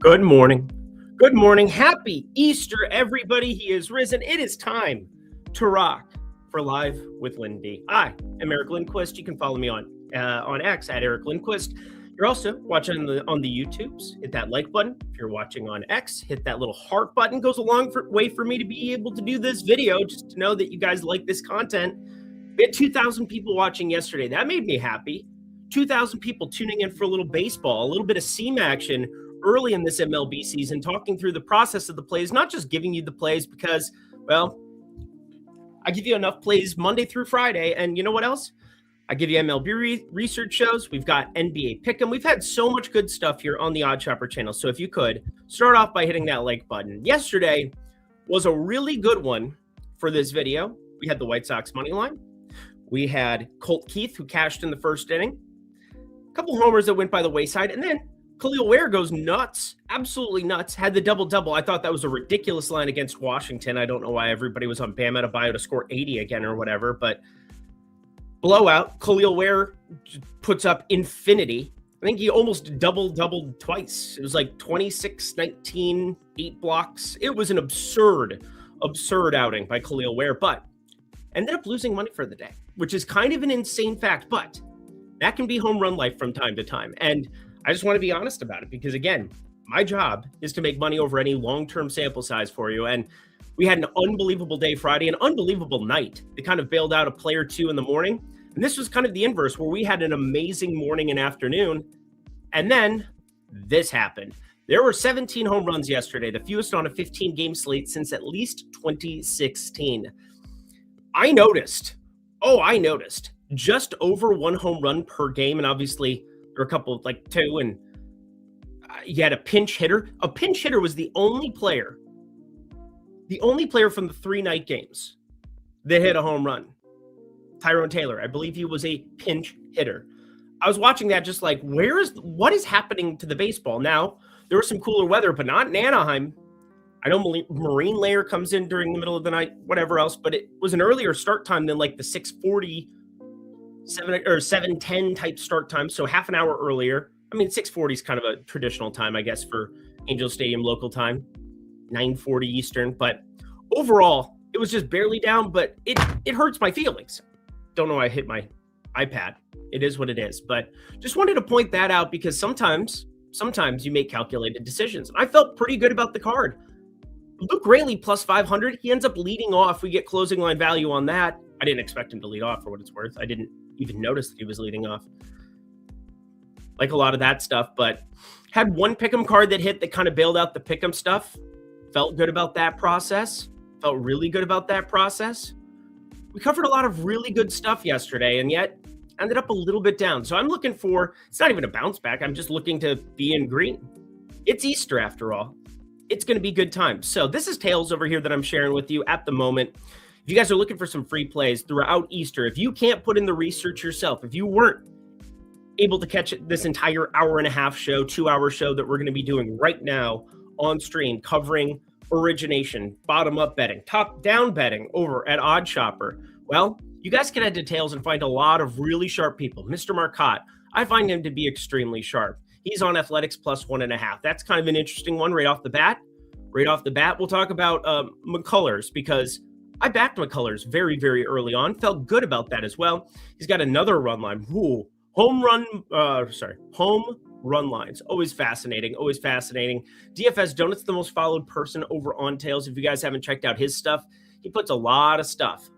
Good morning. Good morning. Happy Easter, everybody. He is risen. It is time to rock for Live with Lindy. I am Eric Lindquist. You can follow me on X at Eric Lindquist. You're also watching on the YouTubes. Hit that like button. If you're watching on X, hit that little heart button. Goes a long way for me to be able to do this video, just to know that you guys like this content. We had 2,000 people watching yesterday. That made me happy. 2,000 people tuning in for a little baseball, a little bit of seam action early in this MLB season, talking through the process of the plays, not just giving you the plays because, well, I give you enough plays Monday through Friday. And you know what else? I give you MLB research shows. We've got NBA Pick'em. We've had so much good stuff here on the Odd Shopper channel. So if you could, start off by hitting that like button. Yesterday was a really good one for this video. We had the White Sox money line. We had Colt Keith, who cashed in the first inning. A couple homers that went by the wayside. And then Khalil Ware goes nuts, absolutely nuts, had the double-double. I thought that was a ridiculous line against Washington. I don't know why everybody was on Bam Adebayo to score 80 again or whatever, but blowout. Khalil Ware puts up infinity. I think he almost doubled twice. It was like 26-19, 8 blocks. It was an absurd outing by Khalil Ware, but ended up losing money for the day, which is kind of an insane fact, but that can be home run life from time to time. And I just want to be honest about it because, again, my job is to make money over any long-term sample size for you. And we had an unbelievable day Friday, an unbelievable night. They kind of bailed out a play or two in the morning. And this was kind of the inverse, where we had an amazing morning and afternoon. And then this happened. There were 17 home runs yesterday, the fewest on a 15-game slate since at least 2016. I noticed just over one home run per game. And obviously, or a couple, like two, and you had a pinch hitter. A pinch hitter was the only player from the 3 night games that hit a home run. Tyrone Taylor, I believe he was a pinch hitter. I was watching that just like, what is happening to the baseball? Now, there was some cooler weather, but not in Anaheim. I know Marine Layer comes in during the middle of the night, whatever else, but it was an earlier start time than like the 6:40 7:10 type start time, so half an hour earlier. I mean, 6:40 is kind of a traditional time, I guess, for Angel Stadium local time, 9:40 Eastern. But overall, it was just barely down, but it hurts my feelings. Don't know why I hit my iPad. It is what it is. But just wanted to point that out because sometimes you make calculated decisions. And I felt pretty good about the card. Luke Raley plus 500. He ends up leading off. We get closing line value on that. I didn't expect him to lead off for what it's worth. I didn't even notice that he was leading off. Like a lot of that stuff, but had one pick'em card that hit that kind of bailed out the pick'em stuff. Felt good about that process. Felt really good about that process. We covered a lot of really good stuff yesterday, and yet ended up a little bit down. So I'm looking for, it's not even a bounce back. I'm just looking to be in green. It's Easter after all. It's going to be good times. So this is Tails over here that I'm sharing with you at the moment. If you guys are looking for some free plays throughout Easter, if you can't put in the research yourself, if you weren't able to catch this entire hour and a half show, 2-hour show that we're going to be doing right now on stream, covering origination, bottom-up betting, top-down betting over at Odd Shopper, well, you guys can head to Tails and find a lot of really sharp people. Mr. Marcotte, I find him to be extremely sharp. He's on Athletics plus 1.5. That's kind of an interesting one right off the bat. We'll talk about McCullers because I backed McCullers very, very early on. Felt good about that as well. He's got another run line. Home run lines. Always fascinating. DFS Donut's the most followed person over on Tails. If you guys haven't checked out his stuff, he puts a lot of stuff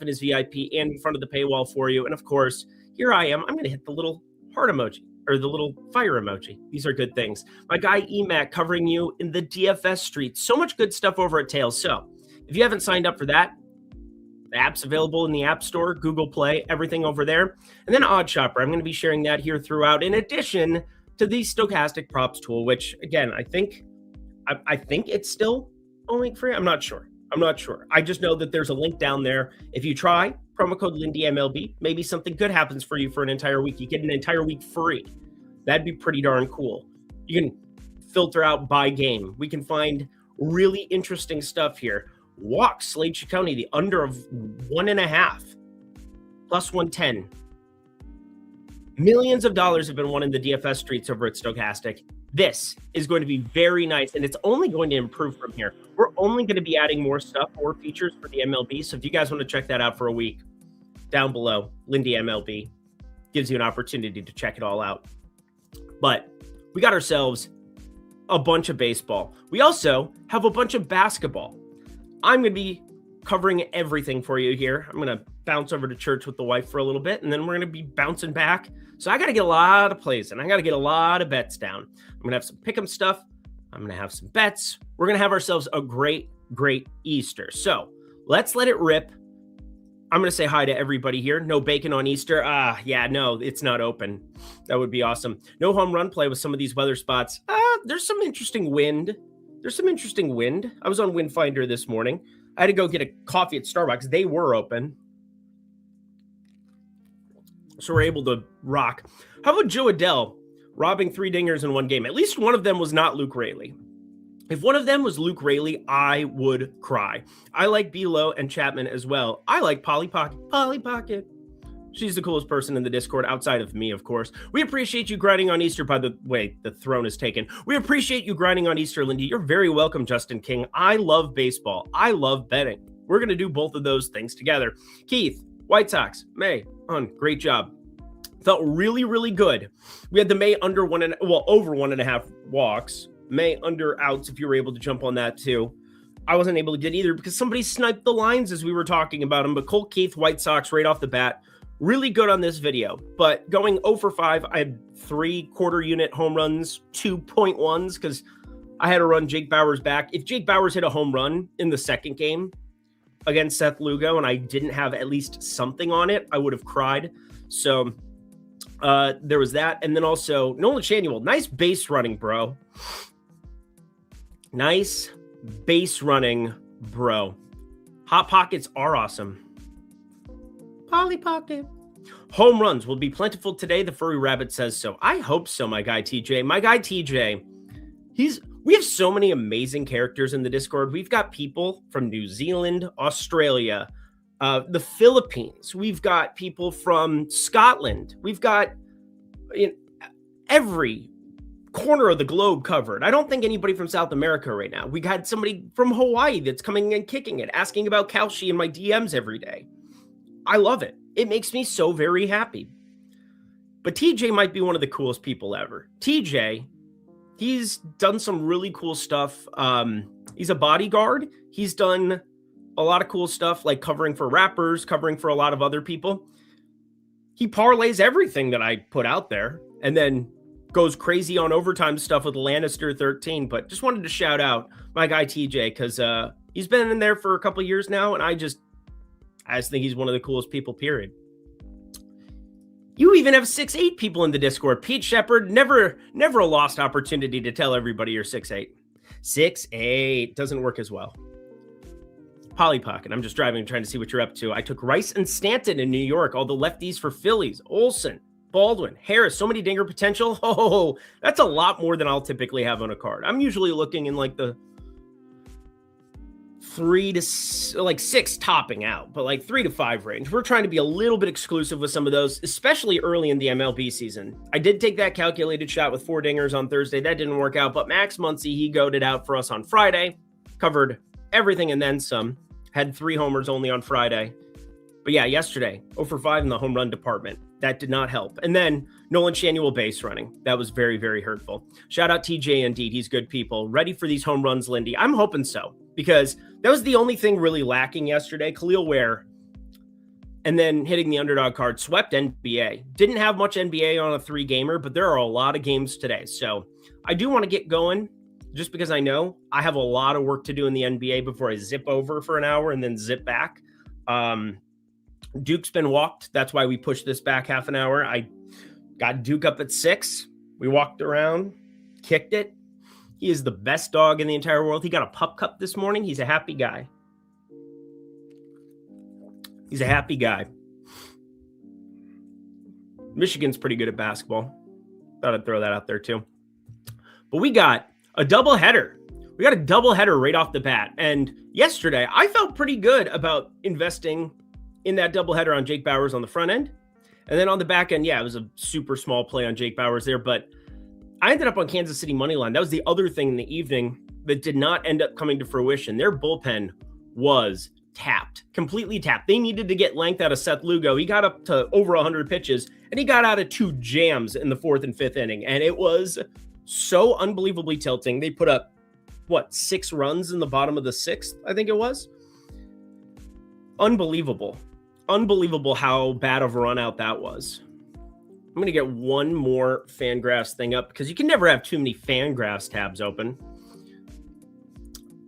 in his VIP and in front of the paywall for you. And of course, here I am. I'm going to hit the little heart emoji or the little fire emoji. These are good things. My guy EMAC covering you in the DFS streets. So much good stuff over at Tails. So if you haven't signed up for that, the app's available in the App Store, Google Play, everything over there. And then Odd Shopper, I'm going to be sharing that here throughout, in addition to the Stochastic Props tool, which, again, I think it's still only free. I'm not sure. I just know that there's a link down there. If you try, promo code LindyMLB, maybe something good happens for you for an entire week. You get an entire week free. That'd be pretty darn cool. You can filter out by game. We can find really interesting stuff here. Walks, Slade Ciccone, the under of 1.5, plus 110. Millions of dollars have been won in the DFS streets over at Stochastic. This is going to be very nice, and it's only going to improve from here. We're only going to be adding more stuff, more features for the MLB. So if you guys want to check that out for a week, down below, Lindy MLB gives you an opportunity to check it all out. But we got ourselves a bunch of baseball. We also have a bunch of basketball. I'm going to be covering everything for you here. I'm going to bounce over to church with the wife for a little bit, and then we're going to be bouncing back. So I got to get a lot of plays, and I got to get a lot of bets down. I'm going to have some pick'em stuff. I'm going to have some bets. We're going to have ourselves a great, great Easter. So let's let it rip. I'm going to say hi to everybody here. No bacon on Easter. Yeah, no, it's not open. That would be awesome. No home run play with some of these weather spots. There's some interesting wind. I was on Wind Finder this morning. I had to go get a coffee at Starbucks. They were open. So we're able to rock. How about Joe Adele robbing 3 dingers in one game? At least one of them was not Luke Raley. If one of them was Luke Raley, I would cry. I like B-Lo and Chapman as well. I like Polly Pocket. Polly Pocket. She's the coolest person in the Discord, outside of me, of course. We appreciate you grinding on Easter. By the way, the throne is taken. We appreciate you grinding on Easter, Lindy. You're very welcome, Justin King. I love baseball. I love betting. We're going to do both of those things together. Keith, White Sox, May, great job. Felt really, really good. We had the May over 1.5 walks. May under outs, if you were able to jump on that too. I wasn't able to get either because somebody sniped the lines as we were talking about them. But Colt Keith, White Sox, right off the bat, really good on this video. But going 0 for 5, I had 3 quarter-unit home runs, 2.1s, because I had to run Jake Bauers back. If Jake Bauers hit a home run in the second game against Seth Lugo and I didn't have at least something on it, I would have cried. So there was that. And then also Nolan Shanuel, nice base running, bro. Nice base running, bro. Hot Pockets are awesome. Polly Pocket. Home runs will be plentiful today. The Furry Rabbit says so. I hope so, my guy TJ. My guy TJ, we have so many amazing characters in the Discord. We've got people from New Zealand, Australia, the Philippines. We've got people from Scotland. We've got every corner of the globe covered. I don't think anybody from South America right now. We got somebody from Hawaii that's coming and kicking it, asking about Kalshi in my DMs every day. I love it. It makes me so very happy. But TJ might be one of the coolest people ever. TJ, he's done some really cool stuff. He's a bodyguard. He's done a lot of cool stuff, like covering for rappers, covering for a lot of other people. He parlays everything that I put out there and then goes crazy on overtime stuff with Lannister 13. But just wanted to shout out my guy TJ because he's been in there for a couple years now, and I just think he's one of the coolest people, period. You even have 6'8" people in the Discord. Pete Shepard, never a lost opportunity to tell everybody you're 6'8". 6'8" doesn't work as well. Polly Pocket, I'm just driving, trying to see what you're up to. I took Rice and Stanton in New York, all the lefties for Phillies. Olsen, Baldwin, Harris, so many dinger potential. Oh, that's a lot more than I'll typically have on a card. I'm usually looking in like the 3 to 6 topping out, but like 3 to 5 range. We're trying to be a little bit exclusive with some of those, especially early in the MLB season. I did take that calculated shot with 4 dingers on Thursday. That didn't work out, but Max Muncy, he goaded out for us on Friday, covered everything and then some. Had 3 homers only on Friday. But yeah, yesterday, 0 for 5 in the home run department. That did not help. And then Nolan Shanuel base running. That was very, very hurtful. Shout out TJ indeed. He's good people. Ready for these home runs, Lindy? I'm hoping so, because that was the only thing really lacking yesterday. Khalil Ware, and then hitting the underdog card, swept NBA. Didn't have much NBA on a 3-gamer, but there are a lot of games today. So I do want to get going, just because I know I have a lot of work to do in the NBA before I zip over for an hour and then zip back. Duke's been walked. That's why we pushed this back half an hour. I got Duke up at 6. We walked around, kicked it. He is the best dog in the entire world. He got a pup cup this morning. He's a happy guy. He's a happy guy. Michigan's pretty good at basketball. Thought I'd throw that out there too. But we got a doubleheader. We got a doubleheader right off the bat. And yesterday, I felt pretty good about investing in that doubleheader on Jake Bauers on the front end. And then on the back end, yeah, it was a super small play on Jake Bauers there. But I ended up on Kansas City money line. That was the other thing in the evening that did not end up coming to fruition. Their bullpen was tapped, completely tapped. They needed to get length out of Seth Lugo. He got up to over 100 pitches, and he got out of 2 jams in the 4th and 5th inning, and it was so unbelievably tilting. They put up, 6 runs in the bottom of the 6th, I think it was. Unbelievable. Unbelievable how bad of a run out that was. I'm going to get one more Fangraphs thing up because you can never have too many Fangraphs tabs open.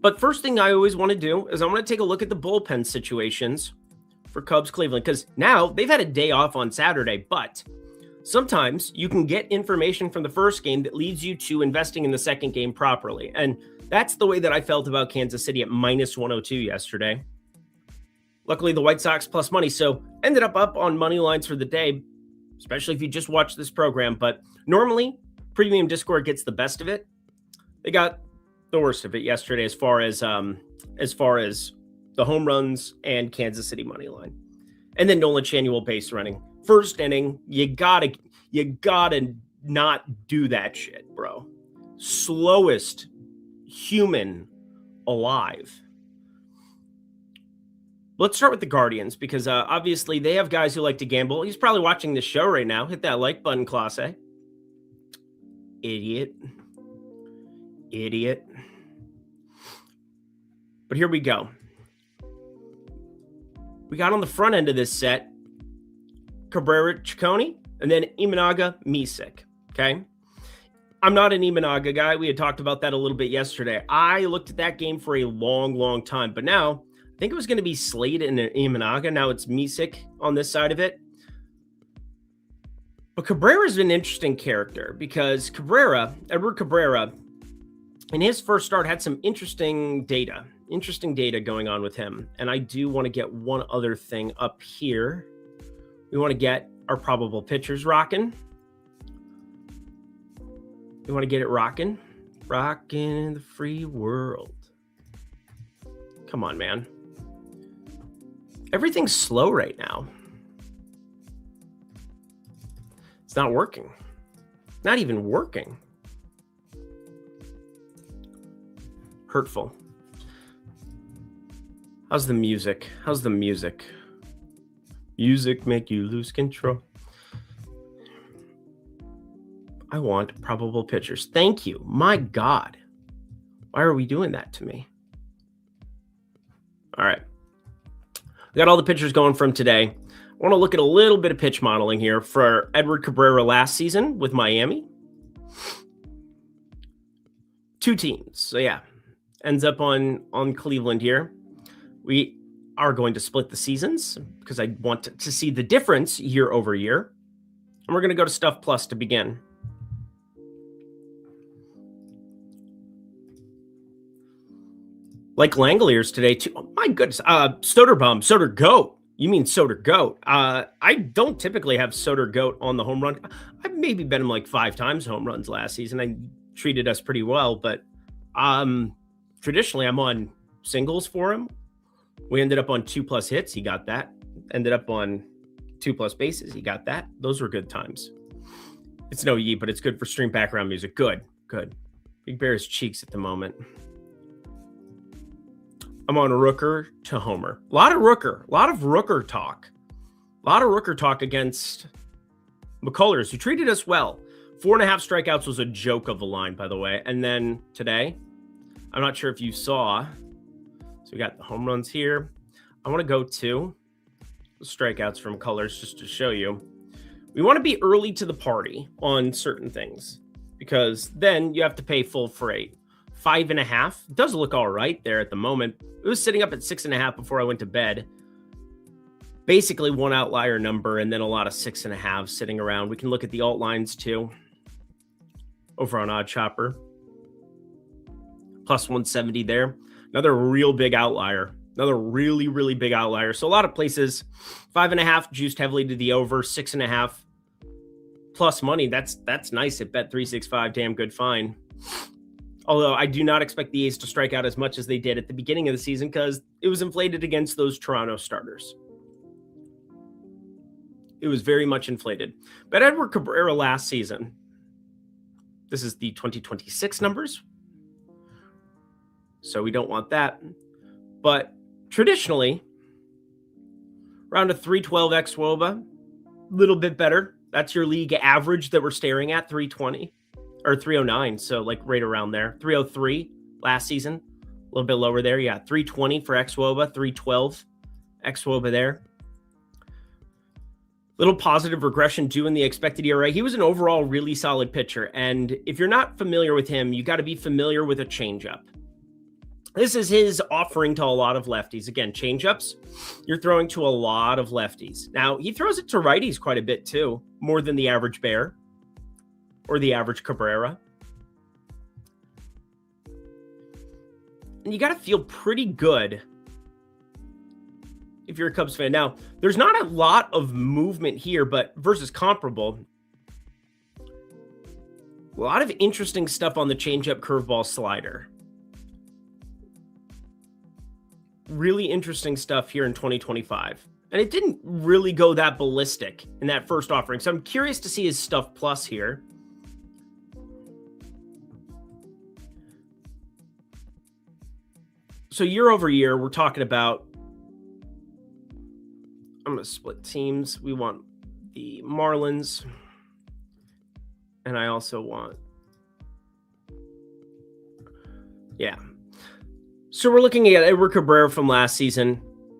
But first thing I always want to do is I want to take a look at the bullpen situations for Cubs Cleveland, because now they've had a day off on Saturday, but sometimes you can get information from the first game that leads you to investing in the second game properly. And that's the way that I felt about Kansas City at minus 102 yesterday. Luckily, the White Sox plus money, so ended up on money lines for the day, especially if you just watch this program. But normally, Premium Discord gets the best of it. They got the worst of it yesterday as far as the home runs and Kansas City money line. And then Nolan Chanuel base running. First inning, you gotta not do that shit, bro. Slowest human alive. Let's start with the Guardians because obviously they have guys who like to gamble. He's probably watching this show right now. Hit that like button, Clase. Idiot. But here we go. We got on the front end of this set Cabrera, Ciccone, and then Imanaga, Misek. Okay? I'm not an Imanaga guy. We had talked about that a little bit yesterday. I looked at that game for a long, long time, but now I think it was going to be Slade and Imanaga. Now it's Misek on this side of it. But Cabrera's an interesting character because Edward Cabrera, in his first start, had some interesting data going on with him. And I do want to get one other thing up here. We want to get our probable pitchers rocking. We want to get it rocking. Rocking in the free world. Come on, man. Everything's slow right now. It's not working. Not even working. Hurtful. How's the music? Music make you lose control. I want probable pitchers. Thank you. My God. Why are we doing that to me? All right. We got all the pitchers going from today. I want to look at a little bit of pitch modeling here for Edward Cabrera last season with Miami. 2 teams. So yeah, ends up on Cleveland here. We are going to split the seasons because I want to see the difference year over year. And we're going to go to Stuff Plus to begin. Like Langoliers today, too. Oh, my goodness. Soder Goat. You mean Soder Goat. I don't typically have Soder Goat on the home run. I've maybe bet him like 5 times home runs last season. I treated us pretty well, but traditionally I'm on singles for him. We ended up on 2+ hits. He got that. Ended up on 2+ bases. He got that. Those were good times. It's no Yee, but it's good for stream background music. Good. Big Bear's cheeks at the moment. I'm on Rooker to Homer. A lot of Rooker talk. A lot of Rooker talk against McCullers, who treated us well. 4.5 strikeouts was a joke of a line, by the way. And then today, I'm not sure if you saw. So we got the home runs here. I want to go to the strikeouts from McCullers just to show you. We want to be early to the party on certain things because then you have to pay full freight. 5.5 does look all right there at the moment. It was sitting up at 6.5 before I went to bed. Basically one outlier number and then a lot of 6.5 sitting around. We can look at the alt lines too. Over on Odd Chopper. Plus 170 there. Another real big outlier. Another really, really big outlier. So a lot of places, 5.5 juiced heavily to the over, 6.5 plus money. That's nice at Bet365. Damn good fine. Although I do not expect the A's to strike out as much as they did at the beginning of the season because it was inflated against those Toronto starters. It was very much inflated. But Edward Cabrera last season, This is the 2026 numbers, so we don't want that. But traditionally, around a 312 xWOBA, a little bit better. That's your league average that we're staring at, 320 or 309. So like right around there. 303 last season, a little bit lower there. Yeah, 320 for xWOBA, 312 xWOBA there. Little positive regression due in the expected ERA. He was an overall really solid pitcher. And if you're not familiar with him, you got to be familiar with a changeup. This is his offering to a lot of lefties. Again, changeups, you're throwing to a lot of lefties. Now, he throws it to righties quite a bit too, more than the average Bear or the average Cabrera. And you got to feel pretty good if you're a Cubs fan. Now, there's not a lot of movement here, but versus comparable, a lot of interesting stuff on the changeup, curveball, slider. Really interesting stuff here in 2025. And it didn't really go that ballistic in that first offering. So I'm curious to see his stuff plus here. So year over year, we're talking about, I'm going to split teams. We want the Marlins. And I also want, yeah. So we're looking at Edward Cabrera from last season,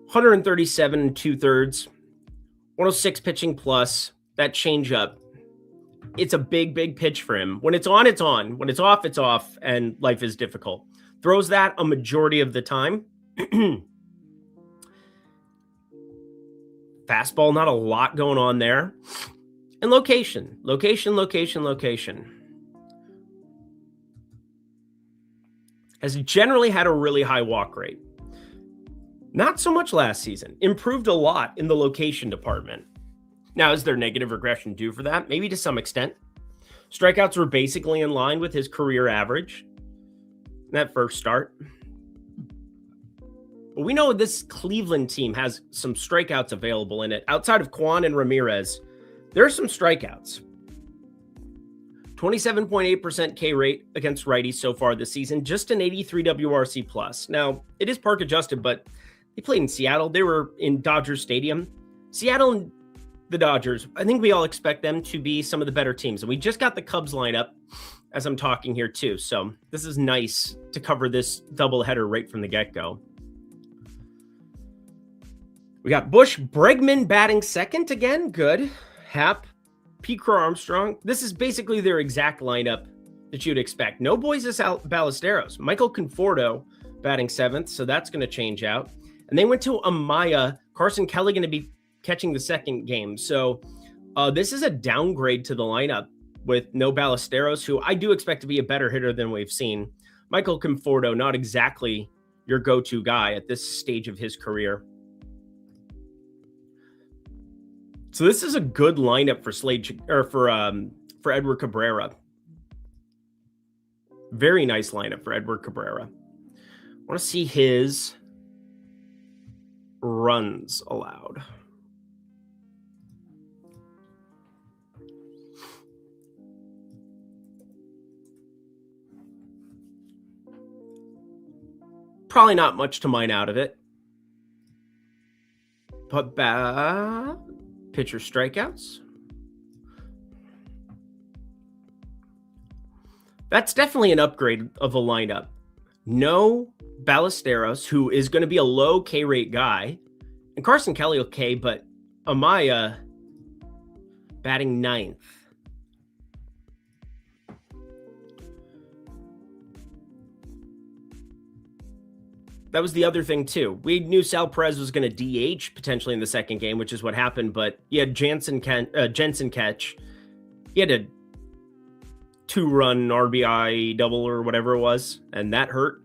137 2/3, 106 pitching plus, that changeup. It's a big, big pitch for him. When it's on, it's on. When it's off, and life is difficult. Throws that a majority of the time. Fastball, not a lot going on there. And location. Has generally had a really high walk rate. Not so much last season. Improved a lot in the location department. Now, is there negative regression due for that? Maybe to some extent. Strikeouts were basically in line with his career average in that first start. But we know this Cleveland team has some strikeouts available in it. Outside of Kwan and Ramirez, there are some strikeouts. 27.8% K rate against righties so far this season, just an 83 WRC plus. Now, it is park adjusted, but they played in Seattle. They were in Dodger Stadium. Seattle and the Dodgers, I think we all expect them to be some of the better teams. And we just got the Cubs lineup as I'm talking here too. So this is nice to cover this doubleheader right from the get-go. We got Bush Bregman batting second again. Good. Hap, Pete Crow Armstrong. This is basically their exact lineup that you'd expect. No Moises Ballesteros. Michael Conforto batting seventh, so that's going to change out. And they went to Amaya. Carson Kelly going to be catching the second game. So this is a downgrade to the lineup with no Ballesteros, who I do expect to be a better hitter than we've seen. Michael Conforto, not exactly your go-to guy at this stage of his career. So this is a good lineup for for Edward Cabrera. Very nice lineup for Edward Cabrera. I want to see his runs allowed. Probably not much to mine out of it. But pitcher strikeouts. That's definitely an upgrade of the lineup. No Ballesteros, who is going to be a low K rate guy, and Carson Kelly okay, but Amaya batting ninth. That was the other thing, too. We knew Sal Perez was going to DH potentially in the second game, which is what happened, but he had Jensen catch. He had a 2-run RBI double or whatever it was, and that hurt.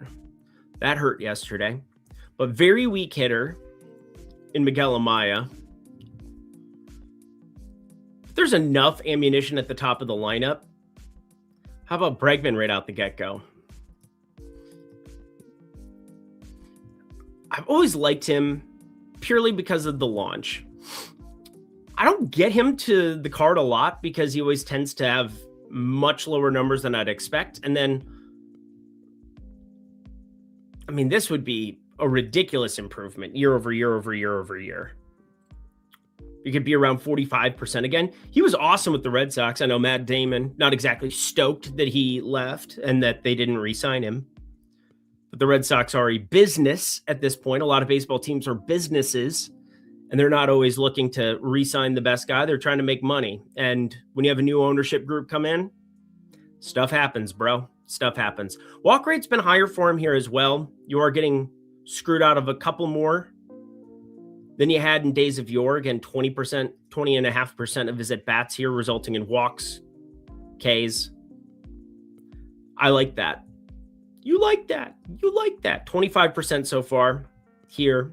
That hurt yesterday. But very weak hitter in Miguel Amaya. If there's enough ammunition at the top of the lineup, how about Bregman right out the get-go? I've always liked him purely because of the launch. I don't get him to the card a lot because he always tends to have much lower numbers than I'd expect. And then, I mean, this would be a ridiculous improvement year over year over year over year. You could be around 45% again. He was awesome with the Red Sox. I know Matt Damon, not exactly stoked that he left and that they didn't re-sign him. But the Red Sox are a business at this point. A lot of baseball teams are businesses, and they're not always looking to re-sign the best guy. They're trying to make money. And when you have a new ownership group come in, stuff happens, bro. Stuff happens. Walk rate's been higher for him here as well. You are getting screwed out of a couple more than you had in days of yore. Again, 20.5% of his at-bats here, resulting in walks, Ks. I like that. You like that. You like that. 25% so far here.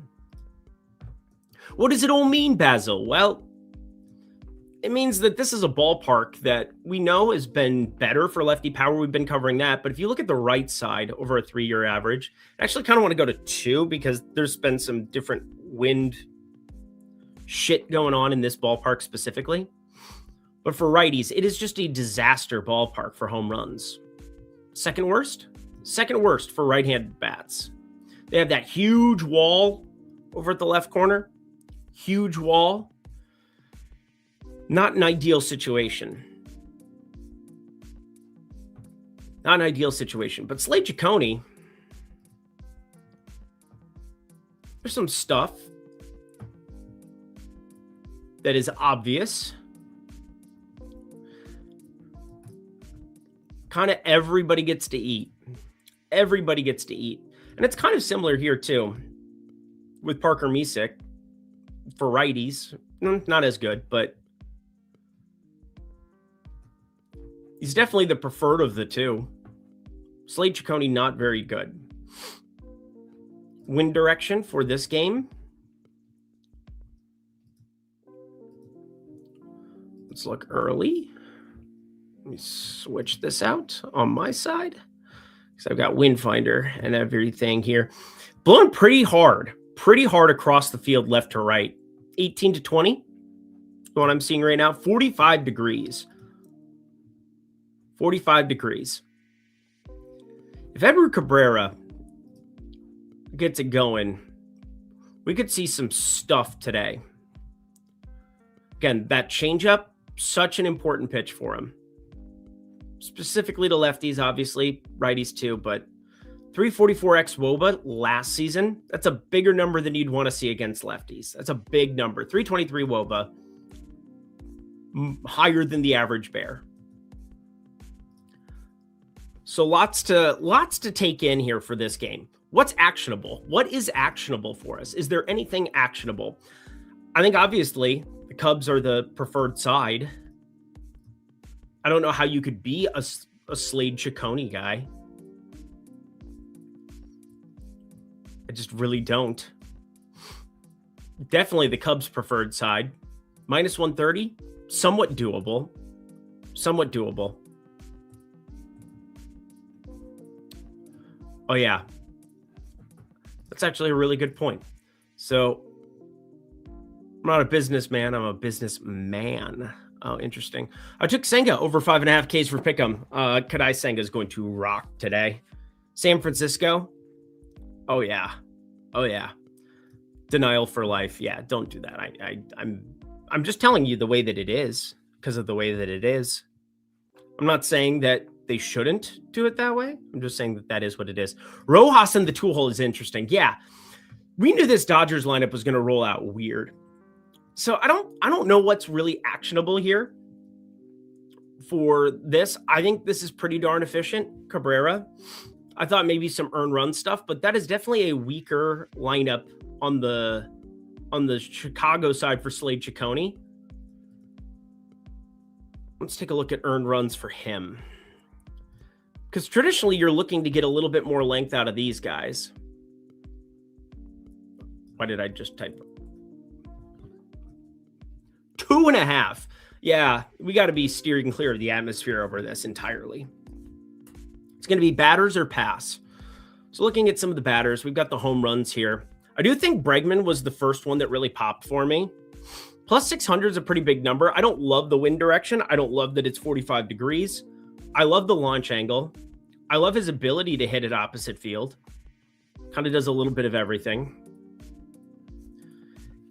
What does it all mean, Basil? Well, it means that this is a ballpark that we know has been better for lefty power. We've been covering that. But if you look at the right side over a 3-year average, I actually kind of want to go to 2 because there's been some different wind shit going on in this ballpark specifically. But for righties, it is just a disaster ballpark for home runs. Second worst for right-handed bats. They have that huge wall over at the left corner. Huge wall. Not an ideal situation. Not an ideal situation. But Slade Ciccone, there's some stuff that is obvious. Kind of everybody gets to eat. Everybody gets to eat. And it's kind of similar here too with Parker Misick for righties. Not as good, but he's definitely the preferred of the two. Slade Ciccone, not very good. Wind direction for this game. Let's look early. Let me switch this out on my side because I've got wind finder and everything here. Blowing pretty hard across the field, left to right. 18 to 20. What I'm seeing right now, 45 degrees. 45 degrees. If Edward Cabrera gets it going, we could see some stuff today. Again, that changeup, such an important pitch for him. Specifically to lefties, obviously, righties too, but 344 xWOBA last season, that's a bigger number than you'd want to see against lefties. That's a big number. 323 WOBA, higher than the average bear. So lots to take in here for this game. What's actionable? What is actionable for us? Is there anything actionable? I think obviously the Cubs are the preferred side. I don't know how you could be a Slade Ciccone guy. I just really don't. Definitely the Cubs preferred side. Minus 130, somewhat doable. Somewhat doable. Oh, yeah. That's actually a really good point. So, I'm not a businessman. I'm a businessman. Oh, interesting. I took Senga over 5.5 Ks for Pick'em. Kadai Senga is going to rock today. San Francisco. Oh, yeah. Oh, yeah. Denial for life. Yeah, don't do that. I'm just telling you the way that it is because of the way that it is. I'm not saying that they shouldn't do it that way. I'm just saying that that is what it is. Rojas in the two hole is interesting. Yeah, we knew this Dodgers lineup was going to roll out weird. So I don't know what's really actionable here for this. I think this is pretty darn efficient. Cabrera. I thought maybe some earned run stuff, but that is definitely a weaker lineup on the Chicago side for Slade Ciccone. Let's take a look at earned runs for him. Because traditionally, you're looking to get a little bit more length out of these guys. Why did I just type 2.5? Yeah, we got to be steering clear of the atmosphere over this entirely. It's going to be batters or pass. So looking at some of the batters, we've got the home runs here. I do think Bregman was the first one that really popped for me. Plus 600 is a pretty big number. I don't love the wind direction. I don't love that it's 45 degrees. I love the launch angle. I love his ability to hit it opposite field. Kind of does a little bit of everything.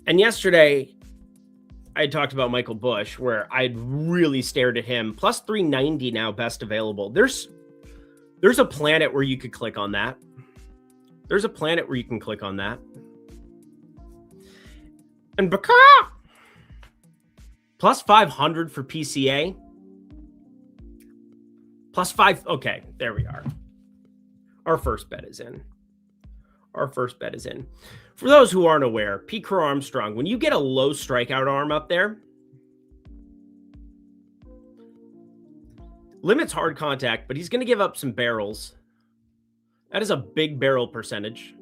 And yesterday, I had talked about Michael Busch, where I'd really stared at him. Plus 390 now, best available. There's a planet where you could click on that. There's a planet where you can click on that. And Baka! Plus 500 for PCA. Plus 5. Okay, there we are. Our first bet is in. Our first bet is in. For those who aren't aware, Pete Crow Armstrong, when you get a low strikeout arm up there, limits hard contact, but he's going to give up some barrels. That is a big barrel percentage.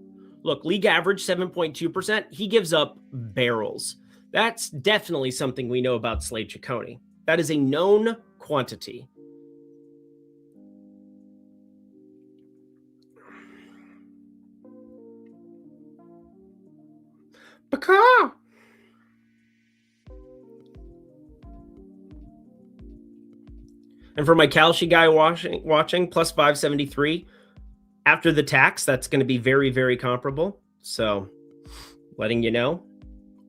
Look, league average 7.2%. He gives up barrels. That's definitely something we know about Slade Ciccone. That is a known quantity. Baka! And for my Kalshi guy watching, plus 573. After the tax, that's going to be very, very comparable. So, letting you know,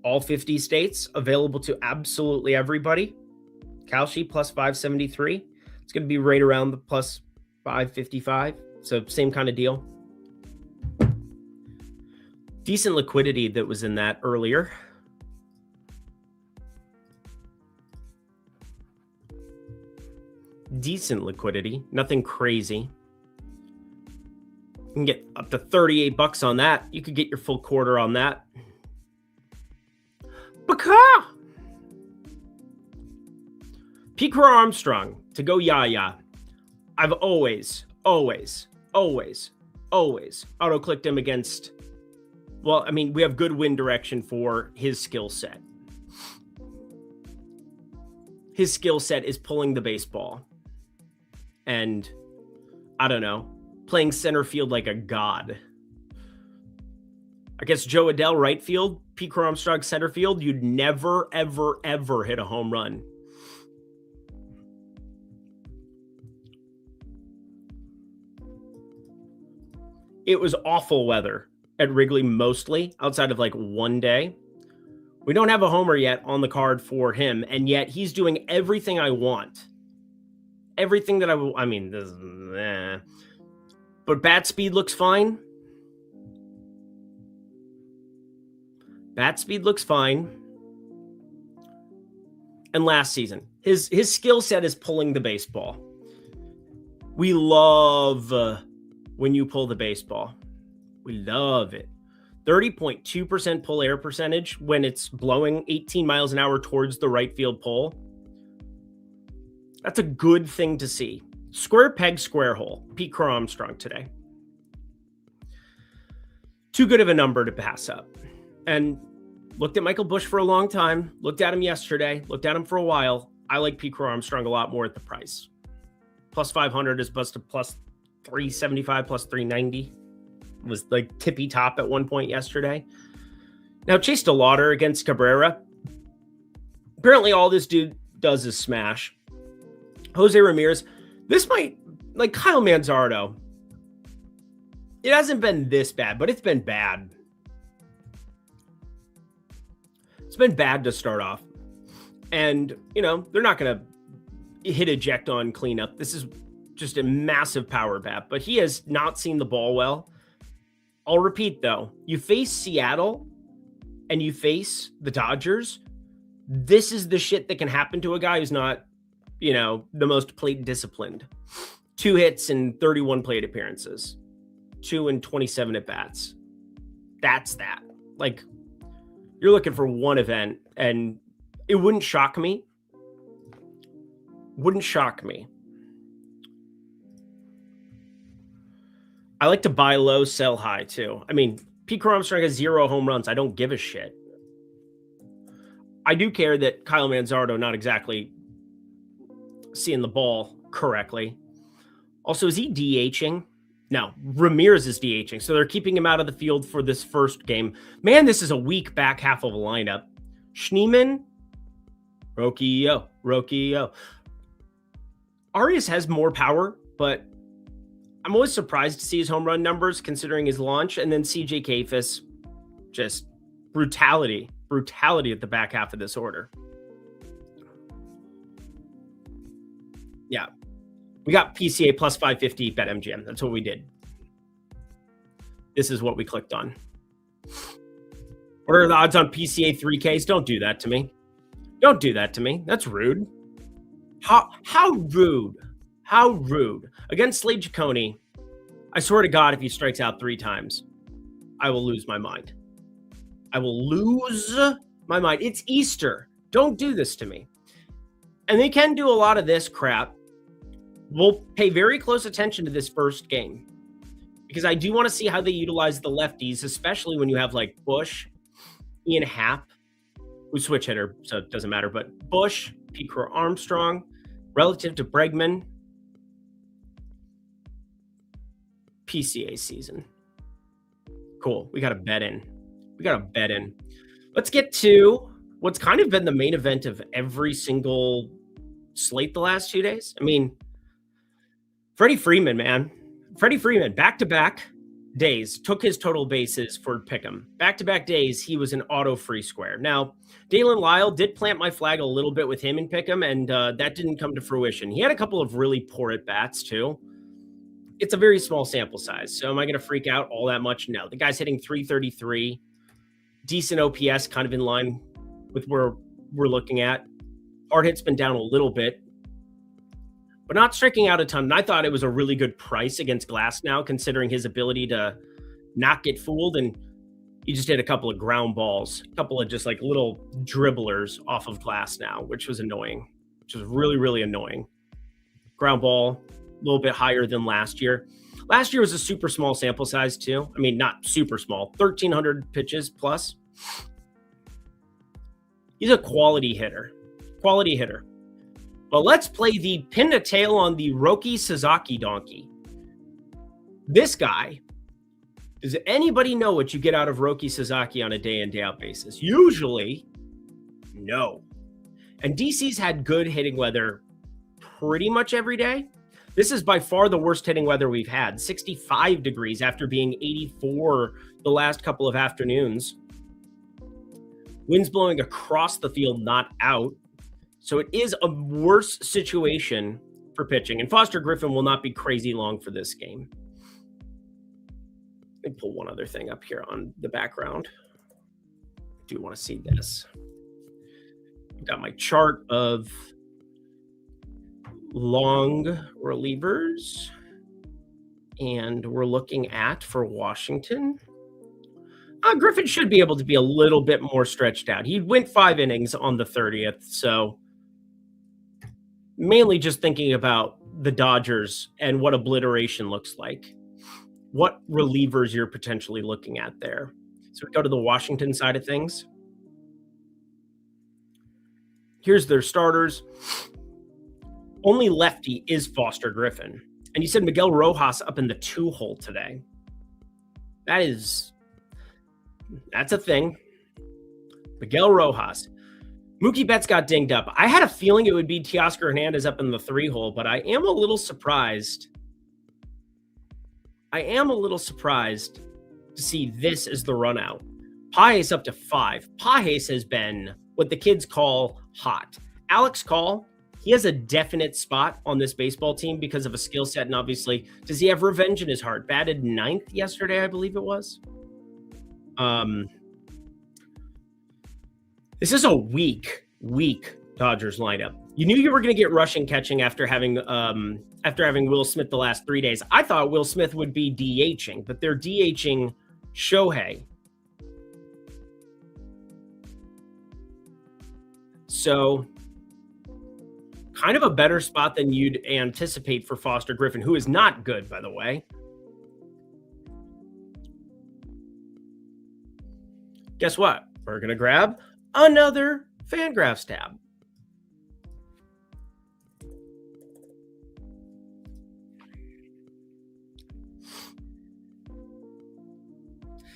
all 50 states available to absolutely everybody. Kalshi plus 573. It's going to be right around the plus 555. So, same kind of deal. Decent liquidity that was in that earlier. Decent liquidity, nothing crazy. You can get up to 38 bucks on that. You could get your full quarter on that. Baka! Pete Crow Armstrong to go yaya. I've always auto-clicked him against. Well, I mean, we have good wind direction for his skill set. His skill set is pulling the baseball. And, I don't know, playing center field like a god. I guess Joe Adele right field, Pete Crow Armstrong center field, you'd never, ever, ever hit a home run. It was awful weather at Wrigley mostly, outside of like one day. We don't have a homer yet on the card for him, and yet he's doing everything I want. Everything that I mean, this, but bat speed looks fine. Bat speed looks fine. And last season, his skill set is pulling the baseball. We love when you pull the baseball. We love it. 30.2% pull air percentage when it's blowing 18 miles an hour towards the right field pole. That's a good thing to see. Square peg, square hole. Pete Crow Armstrong today. Too good of a number to pass up. And looked at Michael Busch for a long time. Looked at him yesterday. Looked at him for a while. I like Pete Crow Armstrong a lot more at the price. Plus 500 is plus to plus 375, plus 390. Was like tippy top at one point yesterday. Now, Chase DeLauder against Cabrera. Apparently, all this dude does is smash. Jose Ramirez. This might, like Kyle Manzardo. It hasn't been this bad, but it's been bad. It's been bad to start off. And, you know, they're not going to hit eject on cleanup. This is just a massive power bat, but he has not seen the ball well. I'll repeat, though. You face Seattle and you face the Dodgers. This is the shit that can happen to a guy who's not, you know, the most plate disciplined. 2 hits and 31 plate appearances. 2 and 27 at-bats. That's that. Like, you're looking for one event, and it wouldn't shock me. Wouldn't shock me. I like to buy low, sell high, too. I mean, Pete Crow Armstrong has 0 home runs. I don't give a shit. I do care that Kyle Manzardo not exactly seeing the ball correctly. Also, is he DHing? No, Ramirez is DHing, so they're keeping him out of the field for this first game. Man, this is a weak back half of a lineup. Schneemann, Rocchio. Arias has more power, but I'm always surprised to see his home run numbers considering his launch. And then CJ Kafis, just brutality at the back half of this order. Yeah. We got PCA plus 550 BetMGM. That's what we did. This is what we clicked on. What are the odds on PCA 3Ks? Don't do that to me. Don't do that to me. That's rude. How rude. How rude. Against Slade Ciccone, I swear to God, if he strikes out 3 times, I will lose my mind. I will lose my mind. It's Easter. Don't do this to me. And they can do a lot of this crap. We'll pay very close attention to this first game because I do want to see how they utilize the lefties, especially when you have like Bush, Ian Happ, who's switch hitter, so it doesn't matter, but Bush, Pete Crow Armstrong, relative to Bregman, PCA season. Cool. We got a bet in. Let's get to what's kind of been the main event of every single slate the last 2 days. I mean, Freddie Freeman, man. Freddie Freeman, back-to-back days, took his total bases for Pick'em. Back-to-back days, he was an auto free square. Now, Dalen Lyle did plant my flag a little bit with him in Pick'em, and that didn't come to fruition. He had a couple of really poor at-bats, too. It's a very small sample size, so am I going to freak out all that much? No. The guy's hitting 333, decent OPS, kind of in line with where we're looking at. Hard hit's been down a little bit, but not striking out a ton. And I thought it was a really good price against Glasnow, considering his ability to not get fooled. And he just hit a couple of ground balls, a couple of just like little dribblers off of Glasnow, which was annoying, which was really, really annoying. Ground ball, a little bit higher than last year. Last year was a super small sample size too. I mean, not super small, 1,300 pitches plus. He's a quality hitter. Well, let's play the pin to tail on the Roki Sasaki donkey. This guy, does anybody know what you get out of Roki Sasaki on a day in, day out basis? Usually, no. And DC's had good hitting weather pretty much every day. This is by far the worst hitting weather we've had. 65 degrees after being 84 the last couple of afternoons. Winds blowing across the field, not out. So it is a worse situation for pitching. And Foster Griffin will not be crazy long for this game. Let me pull one other thing up here on the background. I do want to see this. I've got my chart of long relievers. And we're looking at, for Washington, Griffin should be able to be a little bit more stretched out. He went 5 innings on the 30th, so mainly just thinking about the Dodgers and what obliteration looks like, what relievers you're potentially looking at there. So we go to the Washington side of things. Here's their starters. Only lefty is Foster Griffin. And you said Miguel Rojas up in the 2 hole today. That's a thing. Miguel Rojas. Mookie Betts got dinged up. I had a feeling it would be Teoscar Hernandez up in the 3 hole, but I am a little surprised. To see this as the run out. Pages up to 5. Pages has been what the kids call hot. Alex Call, he has a definite spot on this baseball team because of a skill set, and obviously, does he have revenge in his heart? Batted 9th yesterday, I believe it was. This is a weak Dodgers lineup. You knew you were going to get rushing catching after having Will Smith the last 3 days. I thought Will Smith would be DHing, but they're DHing Shohei. So, kind of a better spot than you'd anticipate for Foster Griffin, who is not good, by the way. Guess what? We're going to grab another Fangraphs tab.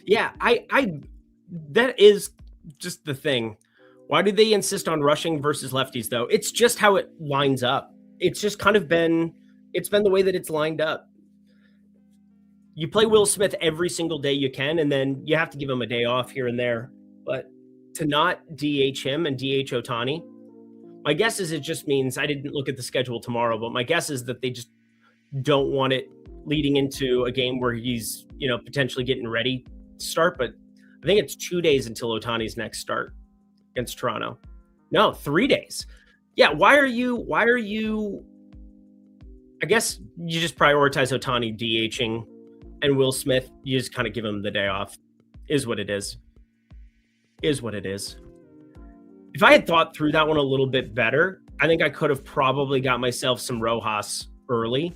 Yeah, that is just the thing. Why do they insist on rushing versus lefties, though? It's just how it lines up. it's just kind of been the way that it's lined up. You play Will Smith every single day you can, and then you have to give him a day off here and there. But to not DH him and DH Ohtani, my guess is it just means, I didn't look at the schedule tomorrow, but my guess is that they just don't want it leading into a game where he's, potentially getting ready to start. But I think it's 2 days until Ohtani's next start against Toronto. No, 3 days. Yeah, why are you I guess you just prioritize Ohtani DHing, and Will Smith, you just kind of give him the day off. Is what it is. Is what it is. If I had thought through that one a little bit better, I think I could have probably got myself some Rojas early,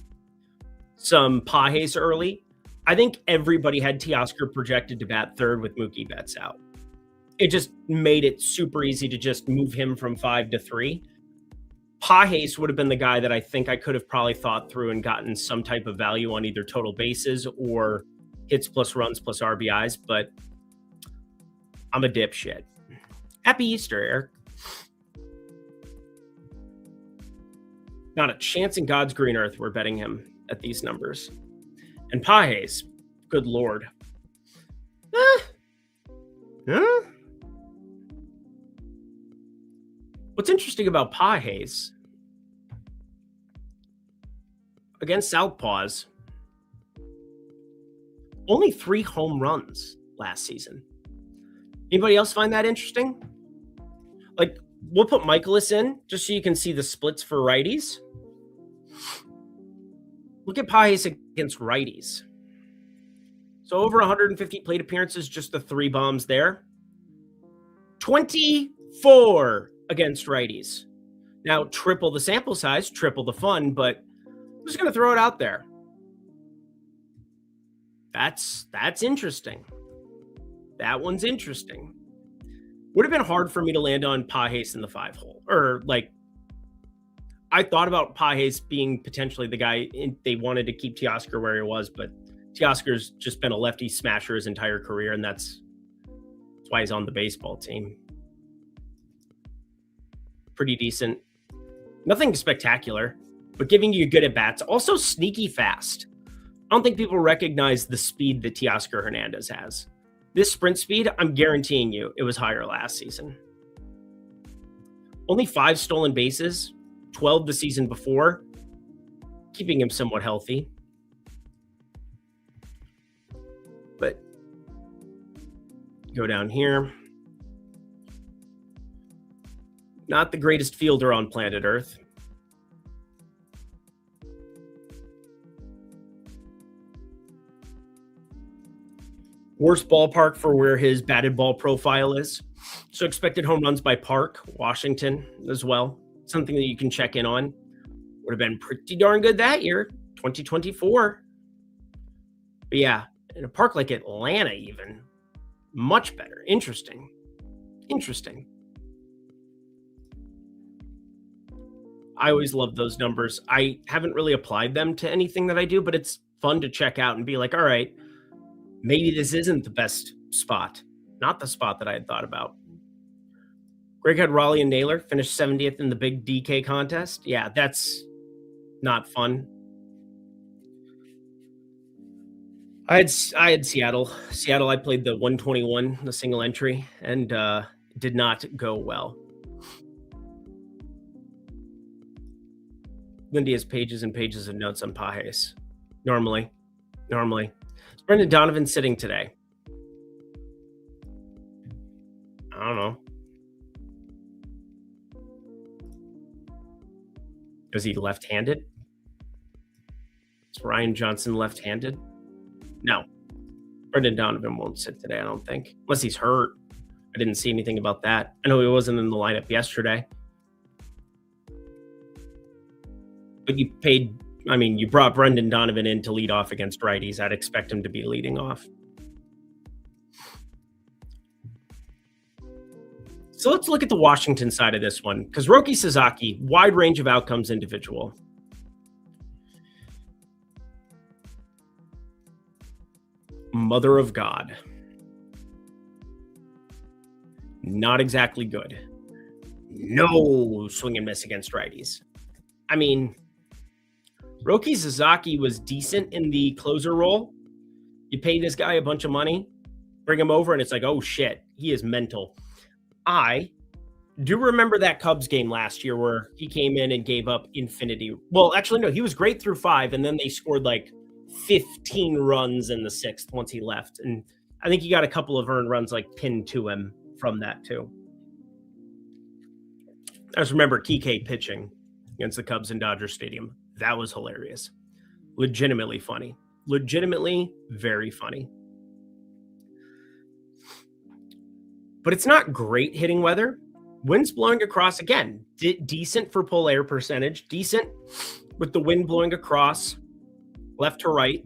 some Pages early. I think everybody had Teoscar projected to bat third with Mookie Betts out. It just made it super easy to just move him from 5 to 3. Pages would have been the guy that I think I could have probably thought through and gotten some type of value on either total bases or hits plus runs plus RBIs, but I'm a dipshit. Happy Easter, Eric. Not a chance in God's green earth we're betting him at these numbers. And Pages, good Lord. What's interesting about Pages, against Southpaws, only 3 home runs last season. Anybody else find that interesting? Like, we'll put Michaelis in just so you can see the splits for righties. Look at Pages against righties. So over 150 plate appearances, just the 3 bombs there. 24 against righties. Now, triple the sample size, triple the fun, but I'm just going to throw it out there. That's interesting. That one's interesting. Would have been hard for me to land on Pages in the 5 hole. Or, I thought about Pages being potentially the guy they wanted to keep Teoscar where he was, but Teoscar's just been a lefty smasher his entire career, and that's why he's on the baseball team. Pretty decent. Nothing spectacular, but giving you good at-bats. Also sneaky fast. I don't think people recognize the speed that Teoscar Hernandez has. This sprint speed, I'm guaranteeing you, it was higher last season. Only 5 stolen bases, 12 the season before, keeping him somewhat healthy. But go down here. Not the greatest fielder on planet Earth. Worst ballpark for where his batted ball profile is. So expected home runs by Park, Washington as well. Something that you can check in on. Would have been pretty darn good that year, 2024. But yeah, in a park like Atlanta even, much better. Interesting. I always love those numbers. I haven't really applied them to anything that I do, but it's fun to check out and be like, all right, maybe this isn't the best spot. Not the spot that I had thought about. Greg had Raleigh and Naylor finished 70th in the big DK contest. Yeah, that's not fun. I had Seattle. I played the 121, the single entry, and did not go well. Lindy has pages and pages of notes on Pages. Normally. Is Brendan Donovan sitting today? I don't know. Is he left-handed? Is Ryan Johnson left-handed? No. Brendan Donovan won't sit today, I don't think. Unless he's hurt. I didn't see anything about that. I know he wasn't in the lineup yesterday. But you brought Brendan Donovan in to lead off against righties. I'd expect him to be leading off. So let's look at the Washington side of this one, because Roki Sasaki, wide range of outcomes individual. Mother of God. Not exactly good. No swing and miss against righties. I mean, Roki Sasaki was decent in the closer role. You pay this guy a bunch of money, bring him over, and it's like, oh shit, he is mental. I do remember that Cubs game last year where he came in and gave up infinity. Well, actually, no, he was great through 5, and then they scored like 15 runs in the 6th once he left. And I think he got a couple of earned runs like pinned to him from that too. I just remember Kike pitching against the Cubs in Dodger Stadium. That was hilarious. Legitimately funny. Legitimately very funny. But it's not great hitting weather. Wind's blowing across again. Decent for pull air percentage. Decent with the wind blowing across left to right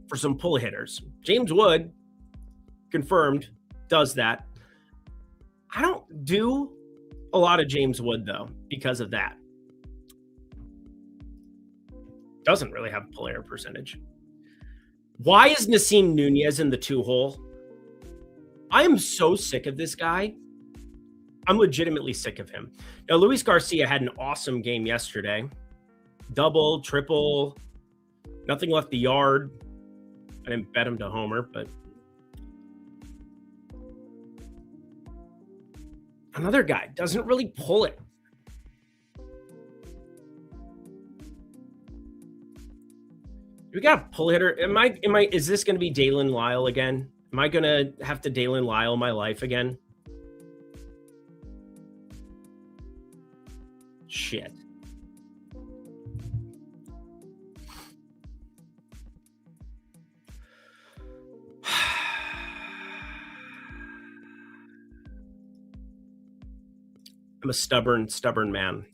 for some pull hitters. James Wood, confirmed, does that. I don't do a lot of James Wood, though, because of that. Doesn't really have pull air percentage. Why is Nasim Nunez in the 2-hole? I am so sick of this guy. I'm legitimately sick of him. Now, Luis Garcia had an awesome game yesterday. Double, triple, nothing left the yard. I didn't bet him to homer, but another guy doesn't really pull it. We got a pull hitter. Is this going to be Dalen Lyle again? Am I going to have to Dalen Lyle my life again? Shit. I'm a stubborn man.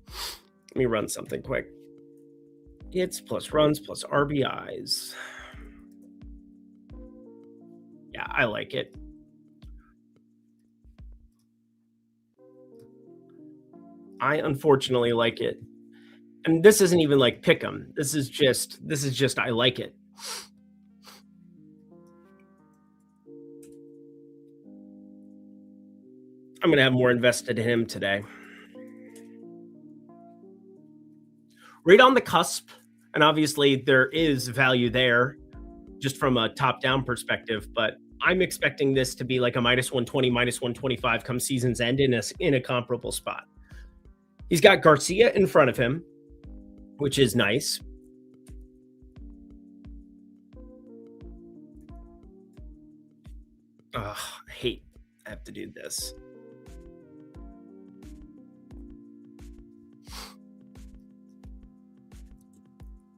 Let me run something quick. Hits plus runs plus RBIs. Yeah, I like it. I unfortunately like it. And this isn't even like pick 'em. This is just I like it. I'm going to have more invested in him today. Right on the cusp, and obviously there is value there just from a top-down perspective, but I'm expecting this to be like a -120, -125 come season's end in a comparable spot. He's got Garcia in front of him, which is nice. Ugh, I have to do this.